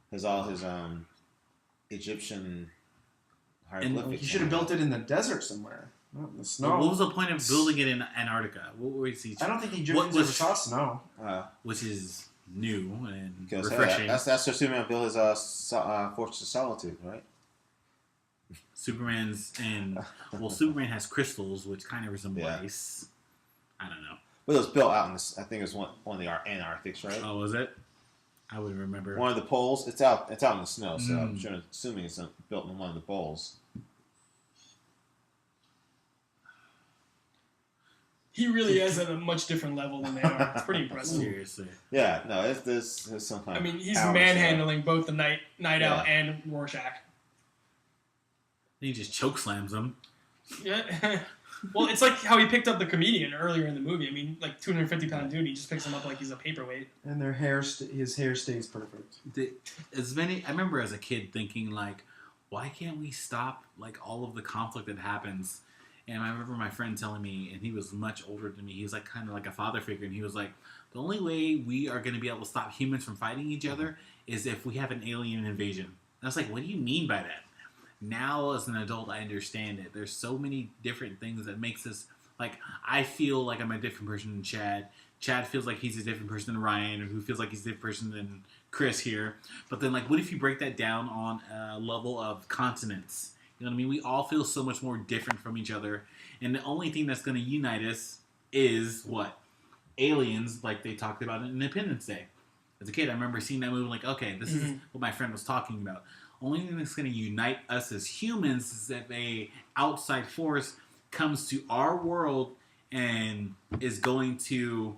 B: there's all his Egyptian hieroglyphics.
C: He should have built it in the desert somewhere. Not in the
D: So
C: snow.
D: what was the point of building it in Antarctica? What was he?
C: I don't think the
D: What
C: Egyptians
D: was-
C: ever saw snow.
D: Which is new and
B: Because
D: refreshing.
B: that's what Superman built his Fortress of Solitude, right?
D: Superman has crystals, which kind of resemble
B: Yeah.
D: ice. I don't know.
B: But it was built out in this. I think it was one of the Antarctics, right?
D: Oh, was it? I would remember.
B: One of the poles. It's out in the snow, so
D: Mm.
B: I'm assuming it's built in one of the poles.
A: He really is at a much different level than they are. It's pretty impressive.
D: Seriously.
B: Yeah, no, there's some kind
A: I
B: of.
A: mean, he's
B: powers
A: manhandling both the Night
B: Yeah.
A: Owl and Rorschach.
D: He just choke slams him.
A: Yeah. Well, it's like how he picked up the comedian earlier in the movie. I mean, like 250-pound dude, he just picks him up like he's a paperweight.
C: And his hair stays perfect.
D: I remember as a kid thinking like, why can't we stop like all of the conflict that happens? And I remember my friend telling me, and he was much older than me. He was like kind of like a father figure, and he was like, the only way we are going to be able to stop humans from fighting each other is if we have an alien invasion. And I was like, what do you mean by that? Now as an adult, I understand it. There's so many different things that makes us like. I feel like I'm a different person than Chad. Chad feels like he's a different person than Ryan, who feels like he's a different person than Chris here. But then, like, what if you break that down on a level of continents? You know what I mean? We all feel so much more different from each other. And the only thing that's going to unite us is what? Aliens, like they talked about in Independence Day. As a kid, I remember seeing that movie like, okay, this is what my friend was talking about. Only thing that's going to unite us as humans is if a outside force comes to our world and is going to,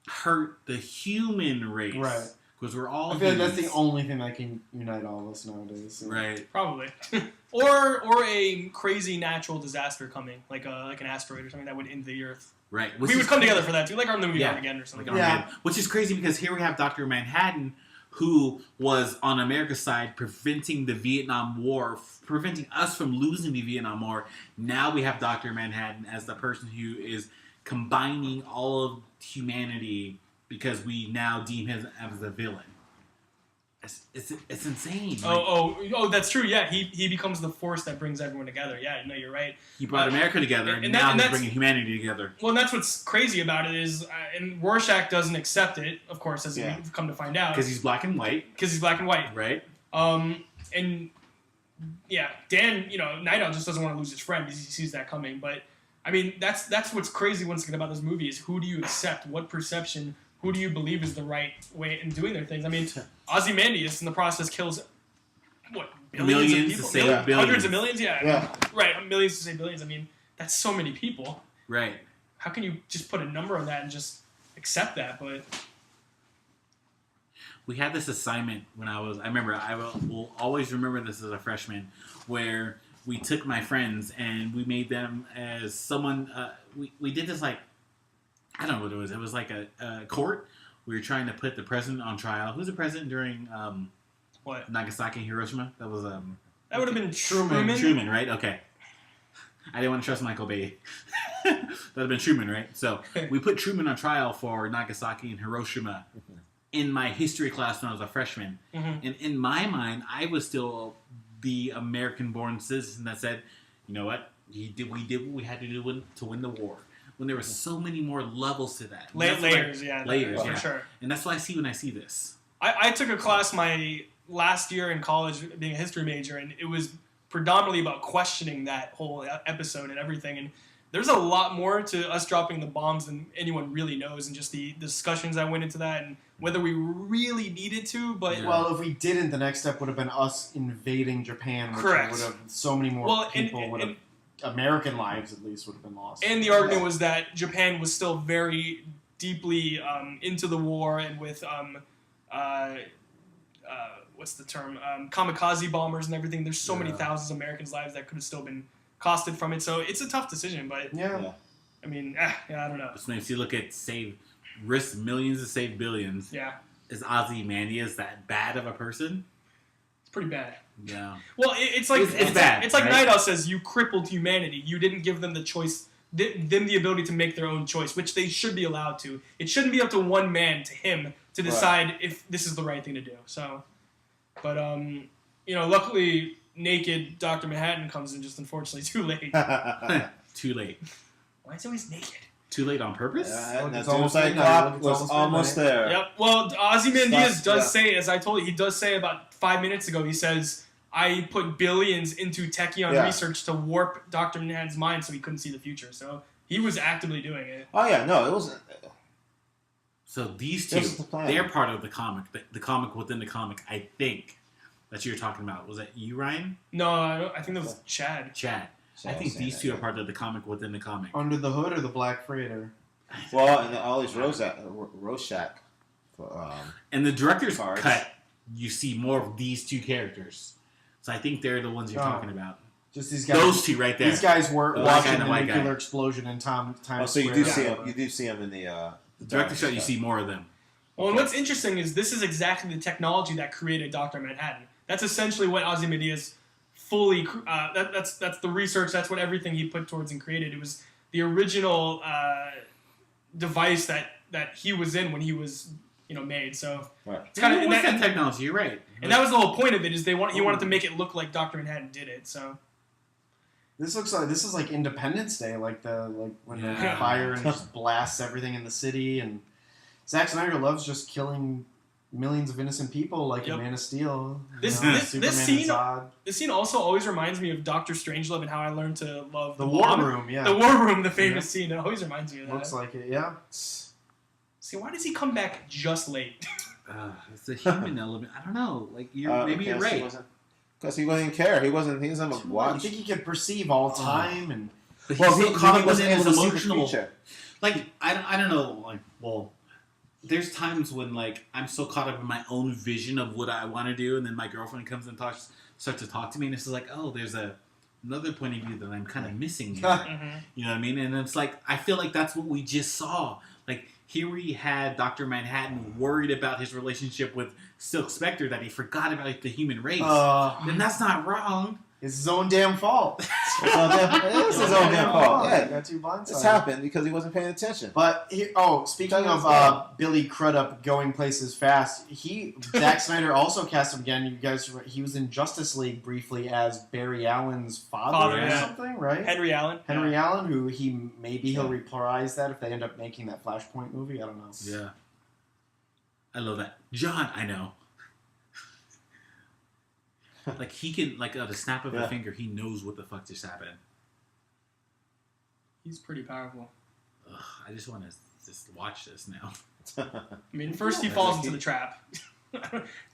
D: hurt the human race.
C: Right.
D: Because we're all
C: I feel like
D: humans.
C: that's the only thing that can unite all of us nowadays. So.
D: Right.
A: Probably. or a crazy natural disaster coming, like an asteroid or something that would end the Earth.
D: Right.
A: We would come together for that too, like Armageddon again or something.
D: Like Armageddon. Which is crazy because here we have Dr. Manhattan, who was on America's side preventing the Vietnam War, preventing us from losing the Vietnam War. Now we have Dr. Manhattan as the person who is combining all of humanity because we now deem him as a villain. It's insane.
A: Oh, that's true. Yeah, he becomes the force that brings everyone together. Yeah, no, you're right.
D: He brought America together, and now he's bringing humanity together.
A: Well, and that's what's crazy about it is, and Rorschach doesn't accept it, of course, as we've come to find out.
D: Because he's black and white.
A: Right. And yeah, Dan, Night Owl just doesn't want to lose his friend because he sees that coming. But I mean, that's what's crazy once again about this movie is who do you accept? What perception? Who do you believe is the right way in doing their things? I mean, Ozymandias in the process kills, what,
D: millions
A: of people?
D: To save billions.
A: Hundreds of millions? Yeah. Right, millions to save billions. I mean, that's so many people.
D: Right.
A: How can you just put a number on that and just accept that? But
D: we had this assignment when I will always remember this as a freshman, where we took my friends and we made them as someone, we did this like, I don't know what it was. It was like a court. We were trying to put the president on trial. Who's the president during
A: what?
D: Nagasaki and Hiroshima? That was
A: that would have been Truman.
D: Truman, right? Okay. I didn't want to trust Michael Bay. That would have been Truman, right? So we put Truman on trial for Nagasaki and Hiroshima in my history class when I was a freshman.
A: Mm-hmm.
D: And in my mind, I was still the American-born citizen that said, you know what? We did what we had to do to win the war. When there were so many more levels to that.
A: Layers,
D: for
A: sure.
D: And that's what I see when I see this.
A: I took a class my last year in college being a history major, and it was predominantly about questioning that whole episode and everything. And there's a lot more to us dropping the bombs than anyone really knows, and just the discussions that went into that and whether we really needed to. But
C: well, if we didn't, the next step would have been us invading Japan, which
A: correct.
C: would have so many more people would have. American lives, at least, would have been lost.
A: And the argument was that Japan was still very deeply into the war and with, what's the term, kamikaze bombers and everything. There's so many thousands of Americans' lives that could have still been costed from it. So it's a tough decision, but I mean, I don't know.
D: So if you look at risk millions to save billions, is Ozymandias that bad of a person?
A: It's pretty bad.
D: Yeah.
A: Well, it's like
D: it's bad.
A: It's like
D: right?
A: Night Owl says, you crippled humanity. You didn't give them the choice, them the ability to make their own choice, which they should be allowed to. It shouldn't be up to one man, to him, to decide if this is the right thing to do. So, but luckily, naked Dr. Manhattan comes in just unfortunately too late.
D: Too late.
A: Why is he always naked?
D: Too late on purpose?
B: That's almost almost there.
A: Yep. Well, Ozymandias does say, as I told you, he does say about 5 minutes ago, he says, I put billions into Tachyon research to warp Dr. Manhattan's mind so he couldn't see the future. So he was actively doing it.
B: Oh, yeah. No, it wasn't.
D: So these two, they're part of the comic. The comic within the comic, I think, that you're talking about. Was that you, Ryan?
A: No, I think that was Chad.
D: I think these two are part of the comic within the comic.
C: Under the Hood or the Black Freighter?
B: Well, and all these Rorschach.
D: And the director's cut, you see more of these two characters. So I think they're the ones you're talking about.
C: Just these guys.
D: Those two right there.
C: These guys were watching the
D: nuclear
C: nuclear explosion in Times Square.
B: So you do see them. You do see them in the
D: director's cut. You see more of them.
A: Well, and what's interesting is this is exactly the technology that created Dr. Manhattan. That's essentially what Ozymandias fully. That's the research. That's what everything he put towards and created. It was the original device that he was in when he was made. So
D: it's kind of that technology. You're right.
A: And that was the whole point of it. Is he wanted to make it look like Dr. Manhattan did it. So
C: this is like Independence Day, like when the fire and just blasts everything in the city, and Zack Snyder loves just killing millions of innocent people, like in Man of Steel.
A: This scene also always reminds me of Doctor Strangelove and how I learned to love
C: the War Room. Yeah,
A: the War Room, the famous scene. It always reminds me of that.
C: Looks like it. Yeah.
A: See, why does he come back just late?
D: It's a human element. I don't know. Like maybe you're right.
B: Because he wouldn't care. He wasn't a watch.
C: You think he could perceive all time and?
D: But he wasn't able to see emotional.
B: The future.
D: Like I don't know. Like there's times when like I'm so caught up in my own vision of what I want to do, and then my girlfriend comes and starts to talk to me, and it's like, oh, there's another point of view that I'm kind of missing here. You know what I mean? And it's like I feel like that's what we just saw. Like here we had Dr. Manhattan worried about his relationship with Silk Spectre, that he forgot about the human race. And that's not wrong.
C: It's his own damn fault.
B: It is his own damn fault. Yeah,
C: got too blindsided.
B: This happened because he wasn't paying attention.
C: But speaking of Billy Crudup going places fast, Zack Snyder also cast him again. You guys, he was in Justice League briefly as Barry Allen's father or something, right?
A: Henry Allen.
C: Henry Allen, who he'll reprise that if they end up making that Flashpoint movie. I don't know.
D: Yeah, I love that, John. I know. Like he can, like at a snap of a finger, he knows what the fuck just happened.
A: He's pretty powerful.
D: Ugh, I just want to just watch this now.
A: I mean, first he falls into the trap.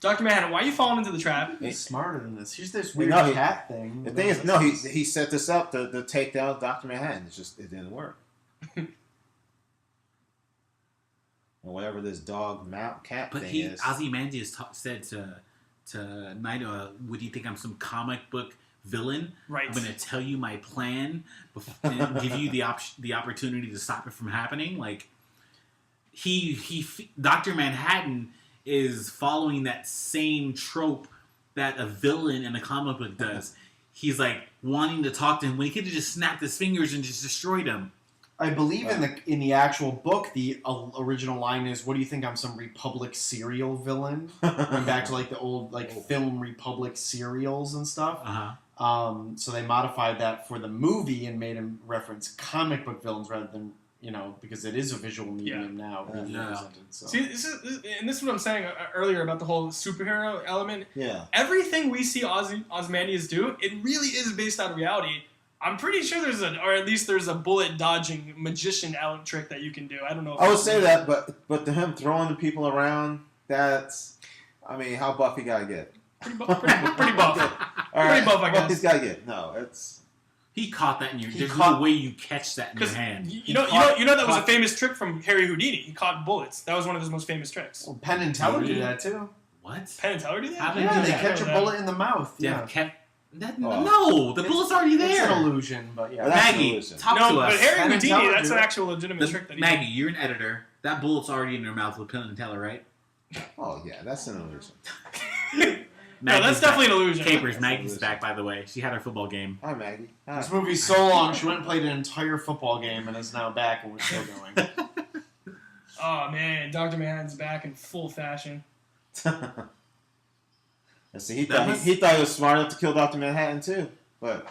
A: Dr. Manhattan, why are you falling into the trap?
C: He's smarter than this. He's this weird cat thing.
B: The thing is, he set this up to take down Dr. Manhattan. It didn't work. And whatever this cat
D: but
B: thing is.
D: Ozymandias said to Naito, would you think I'm some comic book villain?
A: Right.
D: I'm going to tell you my plan and give you the opportunity to stop it from happening. Like Dr. Manhattan is following that same trope that a villain in a comic book does. He's like wanting to talk to him when he could have just snapped his fingers and just destroyed him.
C: I believe in the actual book, the original line is, "What do you think? I'm some Republic serial villain?" Going back to like the old film Republic serials and stuff. So they modified that for the movie and made him reference comic book villains rather than because it is a visual medium now. So.
A: See, this is what I'm saying earlier about the whole superhero element.
B: Yeah.
A: Everything we see Ozymandias do, it really is based on reality. I'm pretty sure there's a bullet dodging magician trick that you can do. I don't know.
B: I would say that, but to him throwing the people around, how buff he gotta get?
A: Pretty buff. Pretty buff, I guess.
B: He's gotta get. No, it's.
D: He caught that in your. There's no way you catch that in your hand.
A: You know that was a famous trick from Harry Houdini. He caught bullets. That was one of his most famous tricks.
C: Well, Penn and Teller do that too.
D: What?
A: Penn and Teller do that?
D: How
C: they catch a bullet in the mouth.
D: Yeah. No, the bullet's already there.
C: It's an illusion, but yeah.
D: Maggie, talk to us.
A: But Harry Houdini, that's an actual legitimate trick that he
D: Maggie, you're an editor. That bullet's already in your mouth with Penn and Teller, right?
B: Oh, yeah, that's an illusion.
A: No, that's definitely an illusion.
D: Capers, Maggie's back, by the way. She had her football game.
B: Hi, Maggie. Hi.
C: This movie's so long, she went and played an entire football game and is now back, and we're still going.
A: Oh, man, Dr. Manhattan's back in full fashion.
B: See, he thought he was smart enough to kill Dr. Manhattan too, but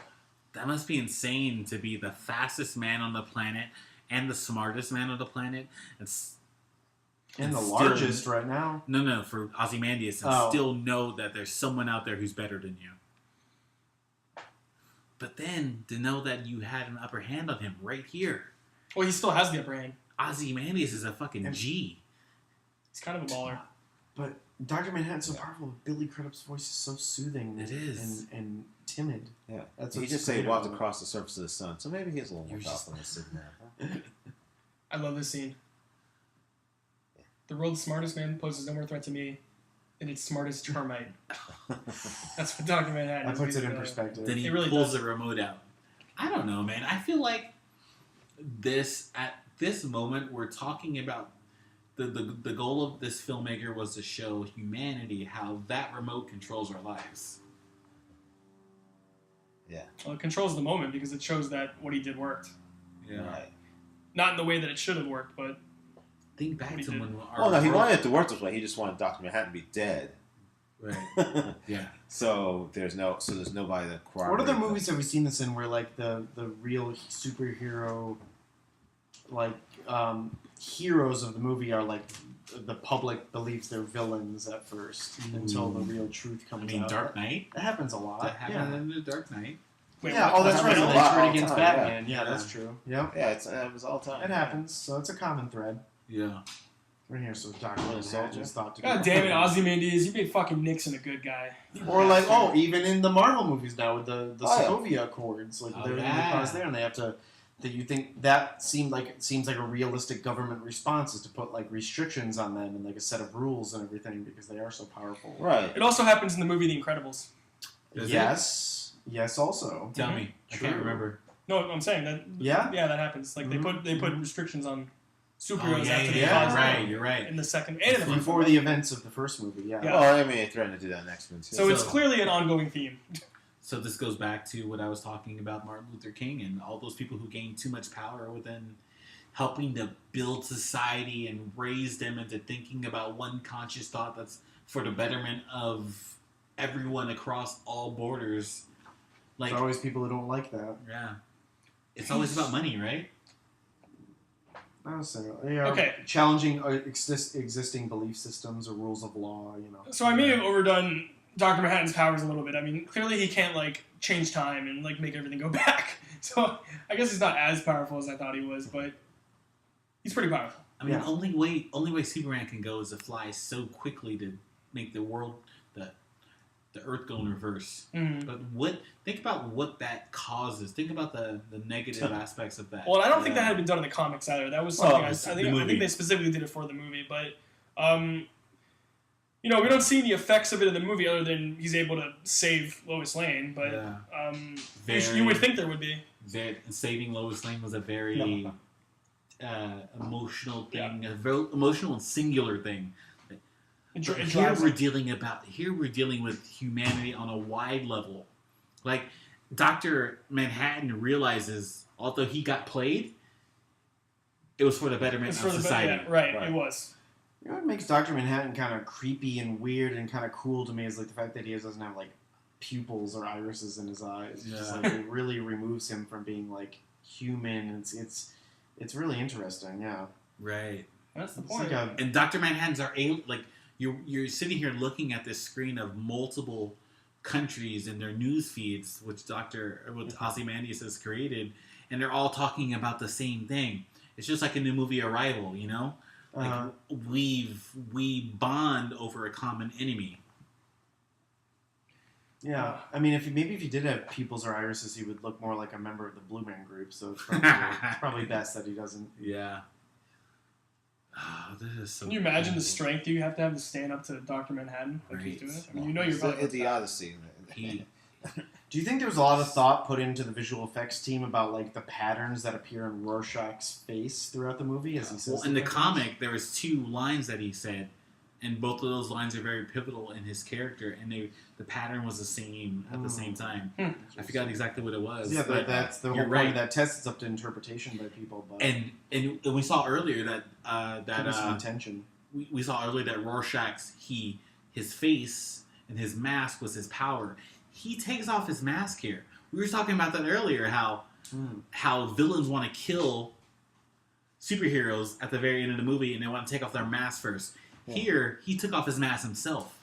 D: that must be insane to be the fastest man on the planet and the smartest man on the planet,
C: and the largest right now.
D: No, for Ozymandias, and still know that there's someone out there who's better than you. But then to know that you had an upper hand on him right here.
A: Well, he still has the upper hand.
D: Ozymandias is a fucking G.
A: He's kind of a baller.
C: But Dr. Manhattan's so powerful. Billy Crudup's voice is so soothing.
D: It is.
C: And timid.
B: Yeah. He just said he walked across the surface of the sun, so maybe he's a little more powerful than Superman.
A: I love this scene. The world's smartest man poses no more threat to me than its smartest termite. That's what Dr. Manhattan is.
C: That puts it in perspective.
D: Then he pulls the remote out. I don't know, man. I feel like at this moment we're talking about the goal of this filmmaker was to show humanity how that remote controls our lives.
B: Yeah.
A: Well, it controls the moment because it shows that what he did worked.
D: Yeah.
B: Right.
A: Not in the way that it should have worked, but
D: think back to when
B: he wanted it to work this way. He just wanted Dr. Manhattan to be dead.
D: Right. Yeah.
B: So there's nobody that corroborates.
C: What other movies have we seen this in where like the real superhero heroes of the movie are like the public believes they're villains at first until the real truth comes out.
D: Dark Knight.
C: That happens a lot.
D: That happened in the Dark Knight.
A: Wait,
C: Yeah.
A: what?
C: Oh, that's right.
B: happens
C: They
B: a lot
C: turn
B: all the
C: against
B: time,
C: Batman. Yeah, that's true. Yep.
B: Yeah, it happens all the time.
C: It happens. So it's a common thread.
D: Yeah.
C: We're here, so Dr. Manhattan's thought to
A: God damn it, Ozymandias, you made fucking Nixon a good guy.
C: Or like, even in the Marvel movies now with the Sokovia Accords, like
D: Oh,
C: they're
D: yeah.
C: caused there, and they have to. That you think that seems like a realistic government response is to put like restrictions on them and like a set of rules and everything because they are so powerful.
B: Right.
A: It also happens in the movie The Incredibles.
D: Does
C: Yes. Yes. Also.
D: Tell me. I can't
C: True.
D: remember.
A: No, I'm saying that.
C: Yeah?
A: Yeah, that happens. Like they put restrictions on superheroes after they
C: yeah.
A: cause
D: Right,
A: them
D: you're right.
A: in the second and in the first
C: Before
A: one.
C: the events of the first movie. Yeah.
A: Yeah.
B: Well, I mean, they threatened to do that in X-Men too.
A: So it's clearly an ongoing theme.
D: So this goes back to what I was talking about Martin Luther King and all those people who gained too much power within helping to build society and raise them into thinking about one conscious thought that's for the betterment of everyone across all borders. Like,
C: There's always people who don't like that.
D: yeah, it's always about money, right?
C: Not necessarily. Yeah.
A: Okay.
C: Challenging existing belief systems or rules of law.
A: So I may have overdone Dr. Manhattan's powers a little bit. I mean, clearly he can't like change time and like make everything go back. So I guess he's not as powerful as I thought he was, but he's pretty powerful.
D: I mean,
C: Yeah.
D: only way Superman can go is to fly so quickly to make the world, the Earth go in reverse.
A: Mm.
D: But think about what that causes. Think about the negative aspects of that.
A: Well, I don't think that had been done in the comics either. That was something I
D: the movie.
A: think they specifically did it for the movie, but we don't see any effects of it in the movie other than he's able to save Lois Lane. But you would think there would be.
D: Saving Lois Lane was a very emotional thing, a very emotional and singular thing. Here we're dealing with humanity on a wide level. Like Dr. Manhattan realizes, although he got played, it was for the betterment of society.
A: Yeah, right, it was.
C: You know what makes Dr. Manhattan kind of creepy and weird and kind of cool to me is like the fact that he doesn't have like pupils or irises in his eyes. It's just like it really removes him from being like human. It's really interesting. Yeah,
D: Right.
A: That's the
C: it's
A: point.
C: like
D: And Dr. Manhattans are you're sitting here looking at this screen of multiple countries and their news feeds, which Ozymandias has created, and they're all talking about the same thing. It's just like in the movie Arrival, you know? Like we bond over a common enemy.
C: yeah. I mean, if you did have pupils or irises, he would look more like a member of the Blue Man Group. So it's probably best that he doesn't.
D: Yeah. Oh, this is so.
A: Can you imagine the strength you have to stand up to Dr. Manhattan? Like he's doing it? I mean, you're probably
B: it's the Odyssey.
C: Do you think there was a lot of thought put into the visual effects team about like the patterns that appear in Rorschach's face throughout the movie as he says?
D: Well, in the comic, there was 2 lines that he said, and both of those lines are very pivotal in his character, and the pattern was the same at the same time. I forgot exactly what it was.
C: Yeah,
D: but
C: that's the whole
D: you're
C: point
D: right.
C: of that test. It's up to interpretation by people. But
D: And we saw earlier
C: give us some intention.
D: we saw earlier that Rorschach's his face and his mask was his power. He takes off his mask here. We were talking about that earlier. How villains want to kill superheroes at the very end of the movie, and they want to take off their mask first. Yeah. Here, he took off his mask himself.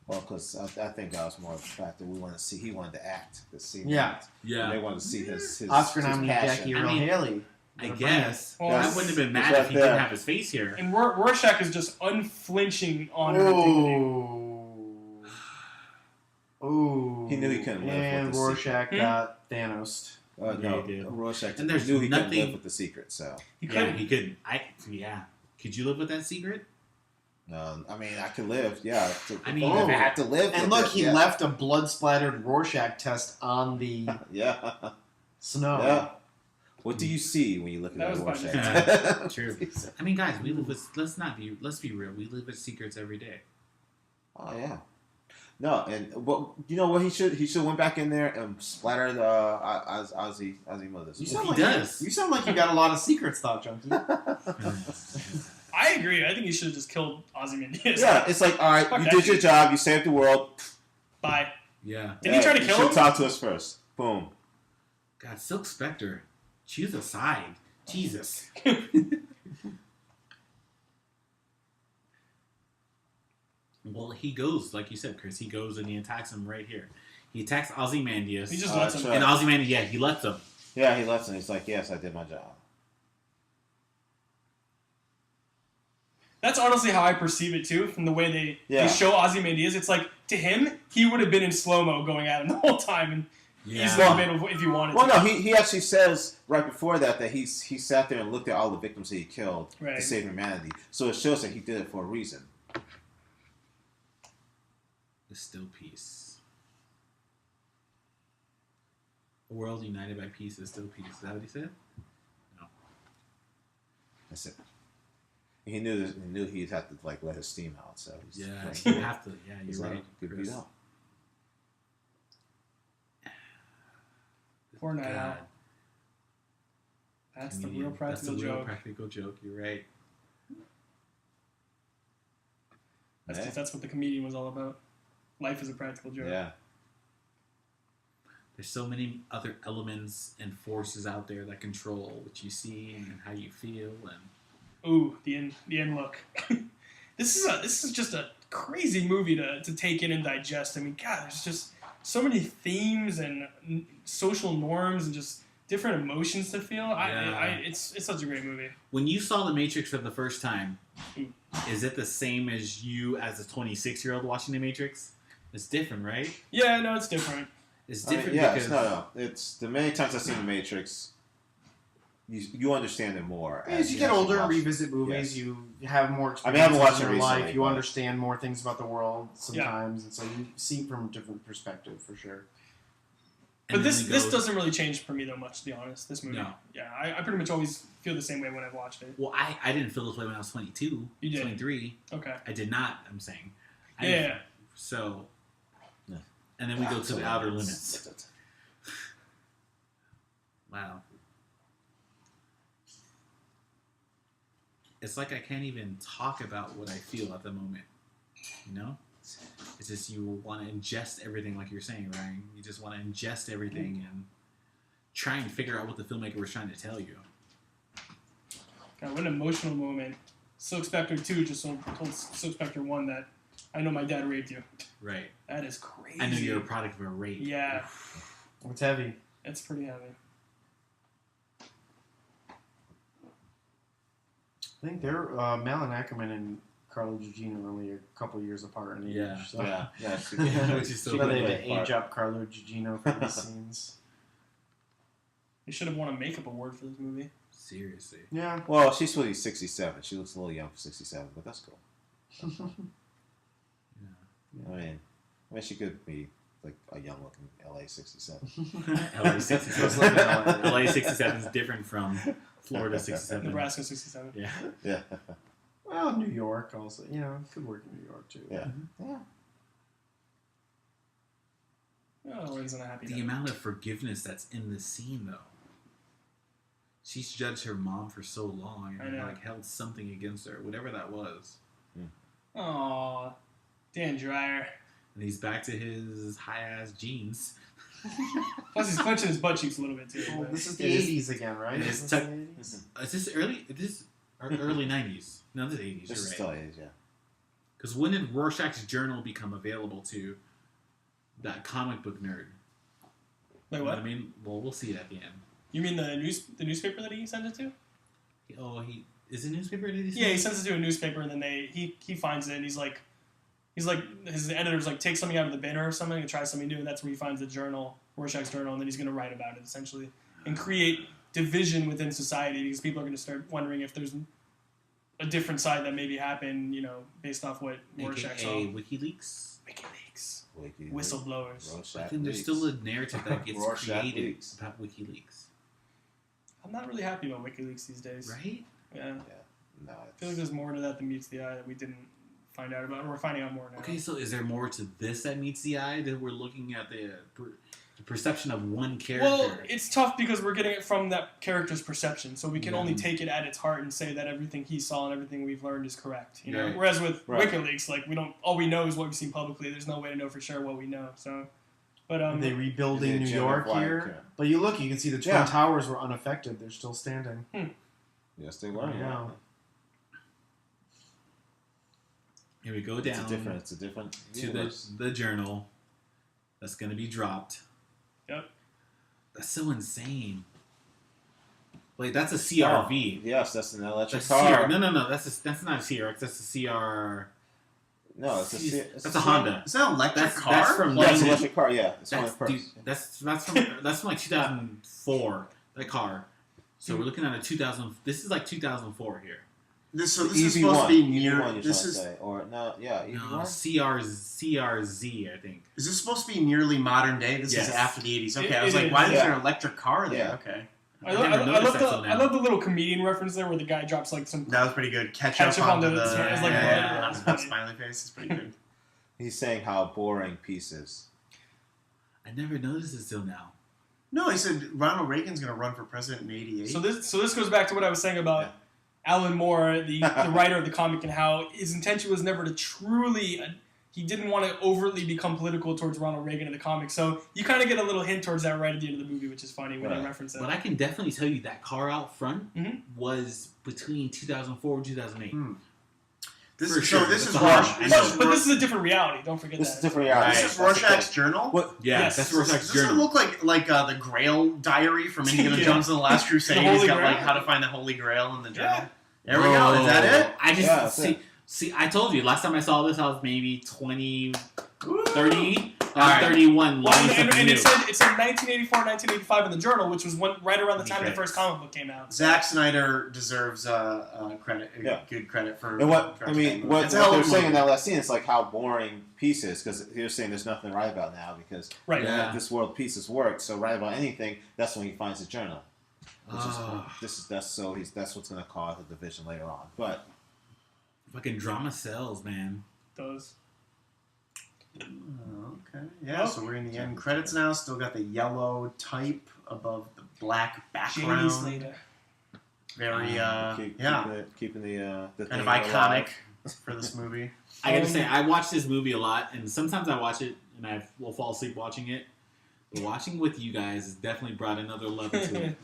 B: Well, because I think that was more of the fact that he wanted to act.
C: Yeah.
B: They wanted to see his
C: Oscar
B: his
C: nominee
B: passion.
C: Jackie Earle Haley.
D: I guess.
A: Well,
D: I wouldn't have been mad
B: right
D: if he
B: there.
D: didn't have his face here.
A: And Rorschach is just unflinching on everything.
C: Ooh.
B: He knew he couldn't live
C: and
B: with the
C: Rorschach got Thanos.
B: No,
D: he did.
B: Rorschach
D: And there's
B: knew he couldn't
D: nothing-
B: live with the secret. So
A: He
D: Yeah,
A: couldn't.
D: he could. Could you live with that secret?
B: I mean, I could live. Yeah, if
C: Oh.
B: I had to live.
C: And
B: with
C: look,
B: it,
C: he
B: yeah.
C: left a blood-splattered Rorschach test on the
B: Yeah.
C: snow.
B: Yeah. What do you see when you look at
A: That
B: that
A: was
B: Rorschach?
D: True. I mean, guys, we live with. Let's be real. We live with secrets every day.
B: Oh yeah. No, and you know what he should went back in there and splattered Ozymandias.
C: You
D: Well,
C: sound
D: he
C: like
D: does.
C: You sound like you got a lot of secrets, thought Junkie.
A: I agree. I think he should have just killed Ozymandias.
B: Yeah, it's like, all right,
A: Fuck
B: you
A: that
B: did your
A: shit.
B: job, you saved the world.
A: Bye.
D: Yeah.
A: Didn't he try to
B: you
A: kill
B: should
A: him?
B: talk to us first. Boom.
D: God, Silk Spectre. Choose a side. Jesus. Well, he goes, like you said, Chris, he goes and he attacks him right here. He attacks Ozymandias.
A: He just lets him.
D: And Ozymandias, he lets him.
B: Yeah, he lets him. He's like, yes, I did my job.
A: That's honestly how I perceive it too, from the way they show Ozymandias. It's like, to him, he would have been in slow-mo going at him the whole time, and easily made if he wanted to.
B: Well, no, he actually says right before that he sat there and looked at all the victims that he killed to save humanity. So it shows that he did it for a reason.
D: The still peace. A world united by peace is still peace. Is that what he said? No.
B: That's it. He knew he'd have to let his steam out. So
D: you have to. Yeah, you're right.
B: Good beat up.
A: Poor Night Owl. That's the real practical joke.
D: That's the real practical joke. You're right.
A: That's what the comedian was all about. Life is a practical joke.
B: Yeah.
D: There's so many other elements and forces out there that control what you see and how you feel. And
A: ooh, the end look. This is just a crazy movie to take in and digest. I mean, God, there's just so many themes and social norms and just different emotions to feel. It's such a great movie.
D: When you saw The Matrix for the first time, is it the same as you as a 26-year-old watching The Matrix? It's different, right?
A: Yeah, no, it's different.
D: It's different
B: because... It's the many times I've seen The Matrix, you understand it more.
C: As you get older and revisit movies, you have more experiences
B: I haven't watched
C: in
B: it
C: your
B: recently,
C: life. You understand more things about the world sometimes, and so you see from a different perspective, for sure.
A: But this doesn't really change for me that much, to be honest, this movie.
D: No.
A: Yeah, I pretty much always feel the same way when I've watched it.
D: Well, I didn't feel this way when I was 22.
A: You did?
D: 23.
A: Okay.
D: I did not, I'm saying.
A: Yeah.
D: So, and then we go to the outer limits. Wow. It's like I can't even talk about what I feel at the moment. You know? It's just you want to ingest everything, like you're saying, Ryan. You just want to ingest everything and try and figure out what the filmmaker was trying to tell you.
A: God, what an emotional moment. Silk Spectre 2 just told Silk Spectre 1 that I know my dad raped you.
D: Right.
A: That is crazy.
D: I know you're a product of a rape.
A: Yeah.
C: It's heavy.
A: It's pretty heavy.
C: I think they're Malin Ackerman and Carlo Gugino are only a couple years apart in age.
D: Yeah.
C: So.
D: Which is so
C: But they
D: funny.
C: had to age up Carlo Gugino for these scenes.
A: They should have won a makeup award for this movie.
D: Seriously.
C: Yeah.
B: Well, she's supposed to be 67. She looks a little young for 67, but that's cool.
D: Yeah.
B: I mean, she could be like a young-looking LA 67.
D: LA 67. LA 67 is different from Florida 67.
A: Nebraska 67.
D: Yeah.
B: Yeah.
C: Well, New York also. You know, it could work in New York too.
B: Yeah.
A: Yeah. Oh, Lori's on a happy
D: The
A: note.
D: amount of forgiveness that's in this scene, though. She's judged her mom for so long and held something against her, whatever that was.
A: Aw, Dan Dreyer.
D: And he's back to his high-ass jeans.
A: Plus, he's clenching his butt cheeks a little bit too.
C: Well,
A: but-
C: this is the 80s again, right?
D: It's
C: Is this the 80s?
D: Is this early? Early 90s? No, this is 80s.
B: This is
D: You're
B: still
D: right.
B: 80s, yeah.
D: Because when did Rorschach's journal become available to that comic book nerd?
A: Wait,
D: You know
A: what?
D: I mean? Well, we'll see it at the end.
A: You mean the newspaper that he sent it to?
D: Is it a newspaper? Did he say?
A: Yeah, he sends it to a newspaper, and then he finds it, and he's like his editor's like, take something out of the bin or something and try something new, and that's where he finds the journal, Rorschach's journal, and then he's going to write about it essentially and create division within society because people are going to start wondering if there's a different side that maybe happened, you know, based off what Rorschach saw.
D: WikiLeaks.
A: WikiLeaks.
B: Wiki
A: Whistleblowers.
B: Rorschach
D: I think there's
B: leaks.
D: still a narrative that gets
B: Rorschach
D: created
B: leaks.
D: about WikiLeaks.
A: I'm not really happy about WikiLeaks these days.
D: Right?
A: Yeah.
B: No,
A: I feel like there's more to that than meets the eye that we didn't find out about, or we're finding out more now.
D: Okay, so is there more to this that meets the eye that we're looking at the perception of one character?
A: Well, it's tough because we're getting it from that character's perception, so we can only take it at its heart and say that everything he saw and everything we've learned is correct. You know,
D: Right.
A: whereas with
B: Right.
A: WikiLeaks, like all we know is what we've seen publicly. There's no way to know for sure what we know. So, but
C: Are they rebuilding New York here? But you can see the Twin Towers were unaffected. They're still standing.
B: Yes, they were.
C: Yeah.
D: Here we go down.
B: It's a different
D: to
B: universe.
D: the journal that's going to be dropped.
A: Yep.
D: That's so insane. Like, that's a CRV.
B: Yes, that's an electric
D: That's
B: car.
D: No. That's not a CRX. That's a CR.
B: No, it's
D: a Honda.
C: Is that an electric car?
D: That's from
B: Yeah, it's an electric car. Yeah, it's one
D: That's,
B: of the
D: dude, that's from like 2004. That car. So we're looking at a 2000. This is like 2004 here.
C: This is supposed to be near. This is
D: CRZ, I think.
C: Is this supposed to be nearly modern day? This
D: Yes.
C: is after the 80s. Okay,
A: It
C: I was like,
A: is,
C: why is
B: yeah.
C: there an electric car there?
B: Yeah.
C: Okay,
A: I
D: never noticed that till
A: love
D: now.
A: the little comedian reference there where the guy drops like some.
C: that was pretty good.
A: Ketchup
C: onto
A: onto
C: the
A: the- it's like
C: that smiley face is pretty good.
B: He's saying how boring peace is.
D: I never noticed this till now.
C: No, he said Ronald Reagan's going to run for president in '88.
A: So this goes back to what I was saying about Alan Moore, the writer of the comic, and how his intention was never to truly. He didn't want to overtly become political towards Ronald Reagan in the comic. So you kind of get a little hint towards that right at the end of the movie, which is funny when they reference that.
D: But I can definitely tell you that car out front
A: Mhm.
D: was between 2004 and 2008.
C: This
D: For
C: is
D: sure.
C: so. This
D: That's
C: is
D: a Honda.
C: Rorschach.
A: But this is a different reality. Don't forget
B: This
A: that.
B: is different reality.
C: This is Rorschach's journal.
B: What?
D: Yeah,
A: Yes.
D: that's Rorschach's
C: Does this
D: journal.
C: look like the Grail diary from Indiana
A: Yeah.
C: Jones and the Last Crusade?
A: The
C: He's
A: Holy
C: got like
A: Grail?
C: how to find the Holy Grail in the journal.
A: Yeah.
C: There we go. Is that it?
D: I just
B: Yeah, that's it.
D: see. I told you last time I saw this, I was maybe 20,
C: Ooh.
D: 30.
C: All
D: I'm
C: right.
D: 31.
A: Well,
D: learning
A: and
D: something
A: it
D: new.
A: said 1984, 1985 in the journal, which was right around the time the first comic book came out.
C: Zack Snyder deserves credit.
B: Yeah.
C: Good credit for.
B: And what
C: for
B: I mean,
C: everything.
B: what
C: It's a hell
B: they're
C: of a
B: saying in
C: movie.
B: that last scene is like how boring peace is, because he was saying there's nothing right about now because
A: Right.
D: Yeah.
B: this world peace has worked. So right about anything, that's when he finds the journal. Which
D: Ah.
B: is that's what's going to cause the division later on. But
D: Fucking drama sells, man.
A: Those.
C: Oh, okay. Yeah. So we're in the end credits now. Still got the yellow type above the black
A: Jamie
C: background.
A: Slater.
C: Very
B: keeping the
C: kind of
B: thing
C: iconic
B: alive.
C: for this movie.
D: I gotta say, I watch this movie a lot, and sometimes I watch it and I will fall asleep watching it. But watching with you guys has definitely brought another level to it.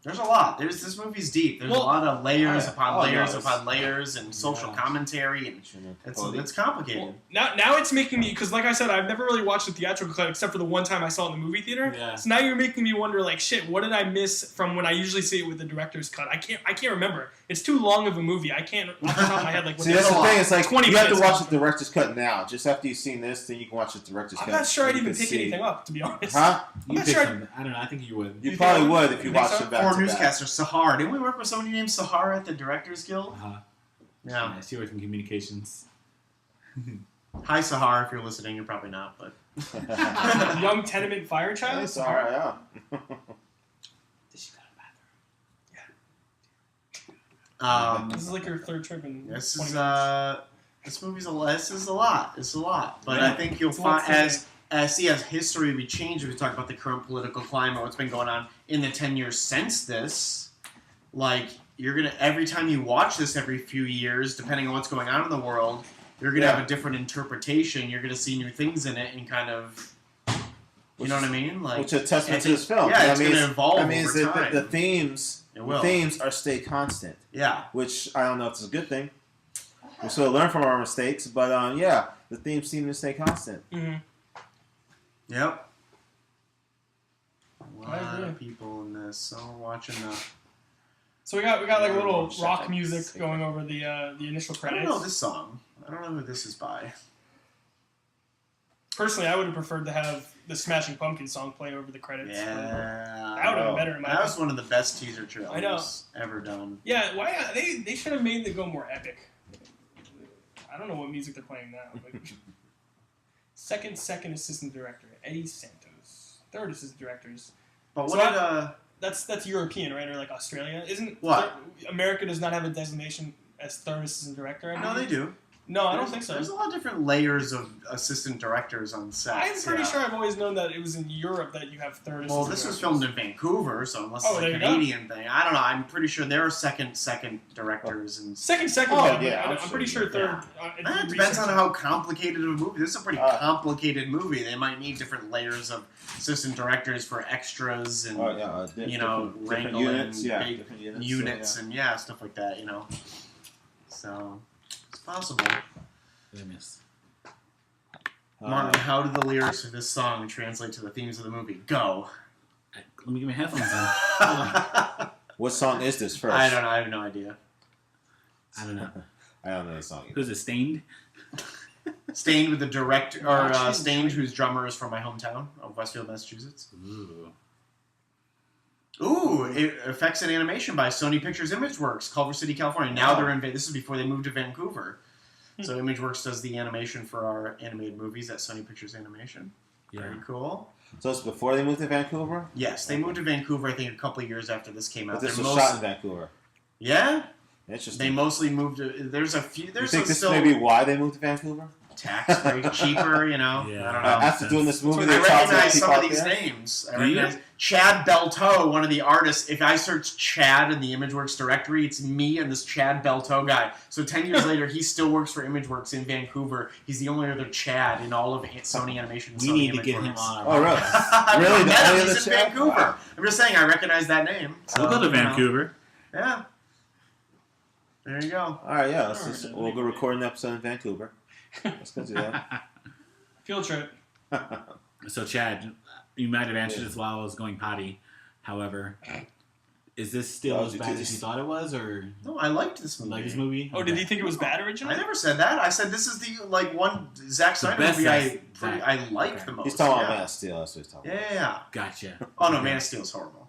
C: There's a lot. This movie's deep. There's
A: Well,
C: a lot of layers upon layers
B: no,
C: upon layers and social commentary, and it's complicated.
A: Well, now it's making me, because like I said, I've never really watched the theatrical cut except for the one time I saw it in the movie theater.
D: Yeah.
A: So now you're making me wonder, like, shit, what did I miss from when I usually see it with the director's cut? I can't remember. It's too long of a movie. I can't off the top of my head like. What
B: See, that's the thing. It's like
A: 20
B: you have to
A: minutes.
B: watch the director's cut now. Just after you've seen this, then you can watch the director's cut.
A: I'm not sure I'd
B: You
A: even
B: can
A: pick
B: see-
A: anything up, to be honest.
B: Huh?
A: I'm
D: You
A: not
D: pick
A: sure.
D: something. I don't know. I think you would.
B: You
A: You
B: probably
A: think-
B: would if you
A: you think
B: watched
A: so?
B: it back
C: Four
B: to back.
C: newscaster Sahar. Didn't we work with somebody named Sahar at the Directors Guild?
D: Uh-huh.
C: Yeah.
D: Yeah, she works in communications.
C: Hi Sahar, if you're listening, you're probably not, but
A: Young tenement fire child.
B: It's all right, yeah.
A: Did she go to the bathroom? This is like your third trip in.
C: this
A: 20
C: is
A: minutes.
C: this movie's a lot. This is a lot. It's a lot, but
A: Yeah.
C: I think you'll
A: It's a lot
C: find
A: to
C: as history we change. We talk about the current political climate, what's been going on in the 10 years since this. Like you're gonna every time you watch this every few years, depending on what's going on in the world, you're gonna have a different interpretation. You're gonna see new things in it, and kind of, you know what I mean? Like
B: Which is a testament
C: I
B: to this
C: think-
B: film.
C: Yeah,
B: That
C: it's
B: means-
C: gonna evolve
B: That means
C: over
B: that
C: time.
B: the themes,
C: It will.
B: are stay constant.
C: Yeah.
B: Which I don't know if it's a good thing. We still learn from our mistakes, but yeah, the themes seem to stay constant.
A: Mm-hmm.
C: Yep. A
A: I
C: lot
A: agree.
C: of people in this. So we're watching the.
A: So we got like a little
B: Shut
A: rock
B: up.
A: music going over the initial
C: I
A: credits.
C: don't know this song. I don't know who this is by.
A: Personally, I would have preferred to have the Smashing Pumpkins song play over the credits.
C: Yeah.
A: That would have been better in my
C: That was
A: opinion.
C: one of the best teaser trailers
A: I know.
C: ever done.
A: Yeah, why they should have made it go more epic. I don't know what music they're playing now. But second assistant director Eddie Santos. Third assistant directors.
C: But
A: So
C: what did
A: That's European, right? Or like Australia? Isn't
C: What?
A: America does not have a designation as third assistant director? I
C: No, they do.
A: No, I don't think so.
C: There's a lot of different layers of assistant directors on set.
A: I'm pretty sure I've always known that it was in Europe that you have third assistant
C: Well, this was filmed in Vancouver, so unless
A: Oh,
C: it's
A: there
C: a
A: you go.
C: Canadian thing, I don't know. I'm pretty sure there are second directors and.
A: Second,
B: Oh,
A: but
B: yeah,
A: I'm pretty sure third.
C: It depends on how complicated of a movie. This is a pretty complicated movie. They might need different layers of assistant directors for extras and
B: Different
C: wrangling
B: units,
C: big
B: different
C: units and stuff like that. So it's possible.
D: What did I miss?
C: Martin, how do the lyrics of this song translate to the themes of the movie? Go.
D: Let me get my headphones on. Hold on.
B: What song is this first?
C: I don't know. I have no idea.
D: I don't know.
B: I don't know the song either.
D: Who's it? Stained?
C: Stained with the director, or Stained, whose drummer is from my hometown of Westfield, Massachusetts. Ooh, effects and animation by Sony Pictures Imageworks, Culver City, California. Now they're in. This is before they moved to Vancouver. So Imageworks does the animation for our animated movies at Sony Pictures Animation.
D: Yeah.
C: Very cool.
B: So it's before they moved to Vancouver?
C: Yes, they moved to Vancouver, I think, a couple of years after this came out.
B: But this was shot in Vancouver.
C: Yeah?
B: Interesting.
C: They mostly moved to... There's a few...
B: You
C: There's
B: think this
C: still
B: may be why they moved to Vancouver?
C: tax break, cheaper, you know?
D: Yeah.
C: I don't know.
B: After doing this movie,
C: I
B: they
C: recognize some of
B: out
C: these
B: there?
C: names. I
D: Do you?
C: recognize Chad Belteau, one of the artists. If I search Chad in the Imageworks directory, it's me and this Chad Belteau guy. So 10 years later, he still works for Imageworks in Vancouver. He's the only other Chad in all of Sony Animation. And
D: We
C: Sony
D: need to
C: Imageworks.
D: get him on.
B: Oh, really?
C: I've
B: Really?
C: never met
B: The
C: him.
B: only
C: He's in
B: other Chad?
C: Vancouver.
B: Wow.
C: I'm just saying, I recognize that name. So,
D: We'll go to
C: you know.
D: Vancouver.
C: Yeah. There you go.
B: All right, yeah.
A: Alright.
B: We'll go record an episode in Vancouver. Let's go do that.
A: Field trip.
D: So, Chad, you might have answered this while I was going potty. However, is this still
B: Well,
D: as
B: you
D: bad
B: did
D: as you
B: this-
D: thought it was, or
C: No, I liked this movie.
D: like this movie?
A: Oh, did you think it was bad
C: I
A: originally?
C: never said that. I said this is the one Zack Snyder
D: best
C: movie
D: Zack-
C: I like
D: okay.
C: the most.
B: He's talking
C: yeah.
B: about Man of Steel. That's what he's talking
C: Yeah,
B: about.
C: yeah, yeah.
D: Gotcha.
C: Oh no, Man of Steel's horrible.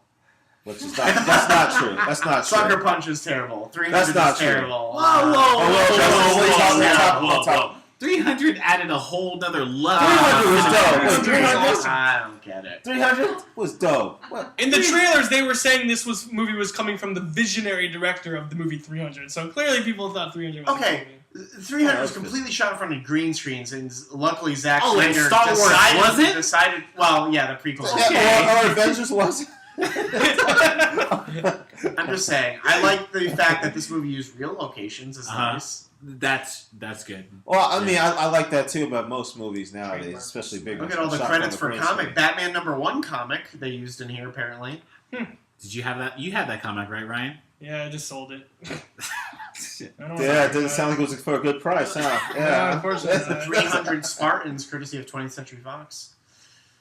B: Which is not, that's not true. That's not true.
C: Sucker Punch is terrible. 300
B: That's not
C: is
B: true.
C: terrible.
D: Whoa, whoa,
B: whoa,
C: whoa,
B: whoa, whoa.
D: 300 added a whole nother level.
B: 300 was dope. Wait, 300?
C: I don't get it.
B: 300 was dope. What?
A: In the trailers, they were saying this movie was coming from the visionary director of the movie 300. So clearly, people thought 300 was
C: Okay.
A: a good movie.
C: 300 was completely shot in front of green screens, and luckily Zack
D: Oh, like
C: Snyder
D: Star Wars, was it?
C: decided. Well, yeah, the prequel.
B: Yeah, or Avengers was.
C: I'm just saying, I like the fact that this movie used real locations. It's nice.
D: That's good.
B: Well, I mean, I like that too, but most movies nowadays, especially big
C: Look
B: ones,
C: at all the
B: are shot
C: credits
B: from
C: for
B: a green
C: comic.
B: screen.
C: Batman #1 comic they used in here apparently.
D: Did you have that? You had that comic, right, Ryan?
A: Yeah, I just sold it. I don't
B: Yeah, it
A: know.
B: doesn't sound like it was for a good price, huh?
A: Yeah,
B: Yeah.
A: unfortunately.
C: 300 Spartans, courtesy of 20th Century Fox.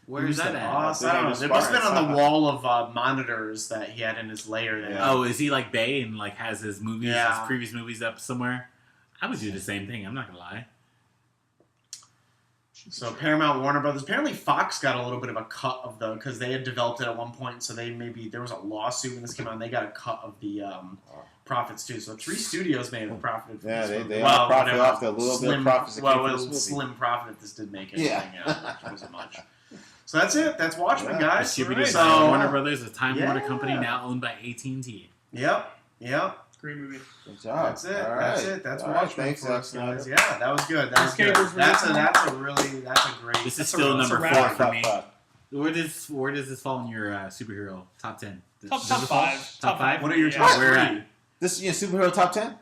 D: Where's that at?
C: Boss? I don't know. It must have been on the wall of monitors that he had in his lair there.
B: Yeah.
D: Oh, is he like Bay and like has his movies,
C: Yeah.
D: his previous movies up somewhere? I would do the same thing. I'm not gonna lie.
C: So Paramount, Warner Brothers. Apparently Fox got a little bit of a cut of the, because they had developed it at one point, so there was a lawsuit when this came out, and they got a cut of the profits too. So 3 studios may have profited from
B: Yeah,
C: this
B: they
C: movie.
B: all profit
C: whatever.
B: off the little bit of profits that came
C: Well,
B: from
C: it
B: this
C: was
B: movie.
C: slim profit if this did make anything.
B: Yeah.
C: It wasn't much. So that's it. That's Watchmen,
B: Yeah.
C: guys.
D: Distributed
C: So,
D: by Warner Brothers, a Time Warner
C: Yeah.
D: company now owned by AT&T.
C: Yep.
A: Great movie.
B: Good job.
C: That's it.
B: All
C: That's
B: right.
C: it. That's
B: All right,
C: Watchmen.
B: thanks,
C: for us,
B: Zack
C: guys.
B: Snyder.
C: Yeah, that was good. That was good.
A: Escapers
C: That's a
A: Release.
C: great.
D: This is
A: That's
D: still
A: a
D: number
A: wrap.
D: 4 for me.
B: Top
D: Where does this fall in your superhero top 10?
A: Top
D: Does it fall?
A: 5.
D: Top 5?
C: What are your
A: Yeah.
C: top
D: Where
C: 3?
D: at?
B: This is your superhero top 10?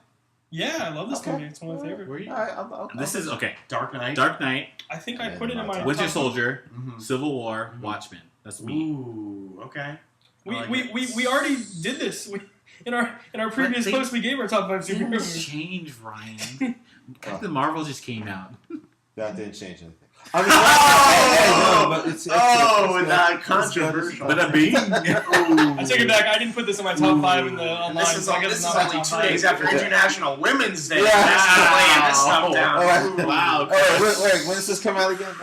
A: Yeah, I love this
B: Okay.
A: movie. It's one of my favorite.
D: Where are you?
B: All right, I'll
D: This is okay.
C: Dark Knight.
D: Dark Knight,
A: I think I
B: Yeah,
A: put it in my
D: Winter
A: top-
D: Soldier,
C: Mhm.
D: Civil War,
C: Mhm.
D: Watchmen. That's me.
C: Ooh. Okay.
A: We,
C: I like
A: we,
C: it.
A: we already did this. In our previous
D: they-
A: post, we gave our top 5
D: Things
A: superheroes.
D: change, Ryan. Captain Marvel just came out.
B: That didn't change anything. I mean, no, but it's good.
C: Controversial.
D: But a being.
A: I take it back. I didn't put this in my top 5 in the online.
C: And this is,
A: so I guess
C: this
A: it's
C: is
A: not my
C: only
A: top
C: 2
A: 5.
C: days after International Women's Day.
B: Yeah.
C: That's laying this stuff down.
B: All right.
C: Ooh.
D: Wow.
B: Oh, wait, when does this come out again?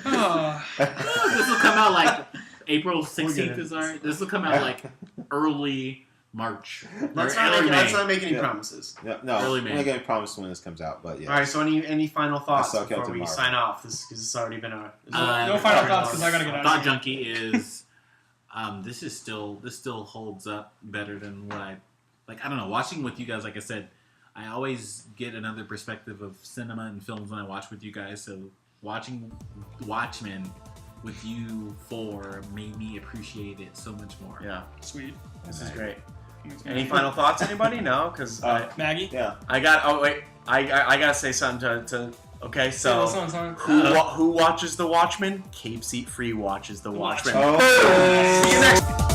D: This will come out like April
C: We'll
D: 16th
C: get
D: is our. This will come out like early March.
C: Let's
D: Or
C: not
D: early
C: make
D: May.
C: any
B: Yeah.
C: promises.
B: No,
D: Early
B: I'm
D: May.
B: not going to promise when this comes out, but yeah.
C: All right. So any final thoughts
B: I saw
C: before
B: Captain
C: we
B: Marvel.
C: sign off? This because it's already been a.
A: No final thoughts, 'cause I gotta get out.
D: Thought Junkie is. This still holds up better than what I like. I don't know. Watching with you guys, like I said, I always get another perspective of cinema and films when I watch with you guys. So watching Watchmen with you 4 made me appreciate it so much more.
C: Yeah.
A: Sweet.
C: This is great. Any final thoughts, anybody? No, because
A: Maggie?
B: Yeah.
C: I got. Oh wait, I gotta say something to. Okay, so
A: Yeah, song.
C: who watches the Watchmen? Cape Seat Free watches the Watchmen.
B: Oh.
C: See you next.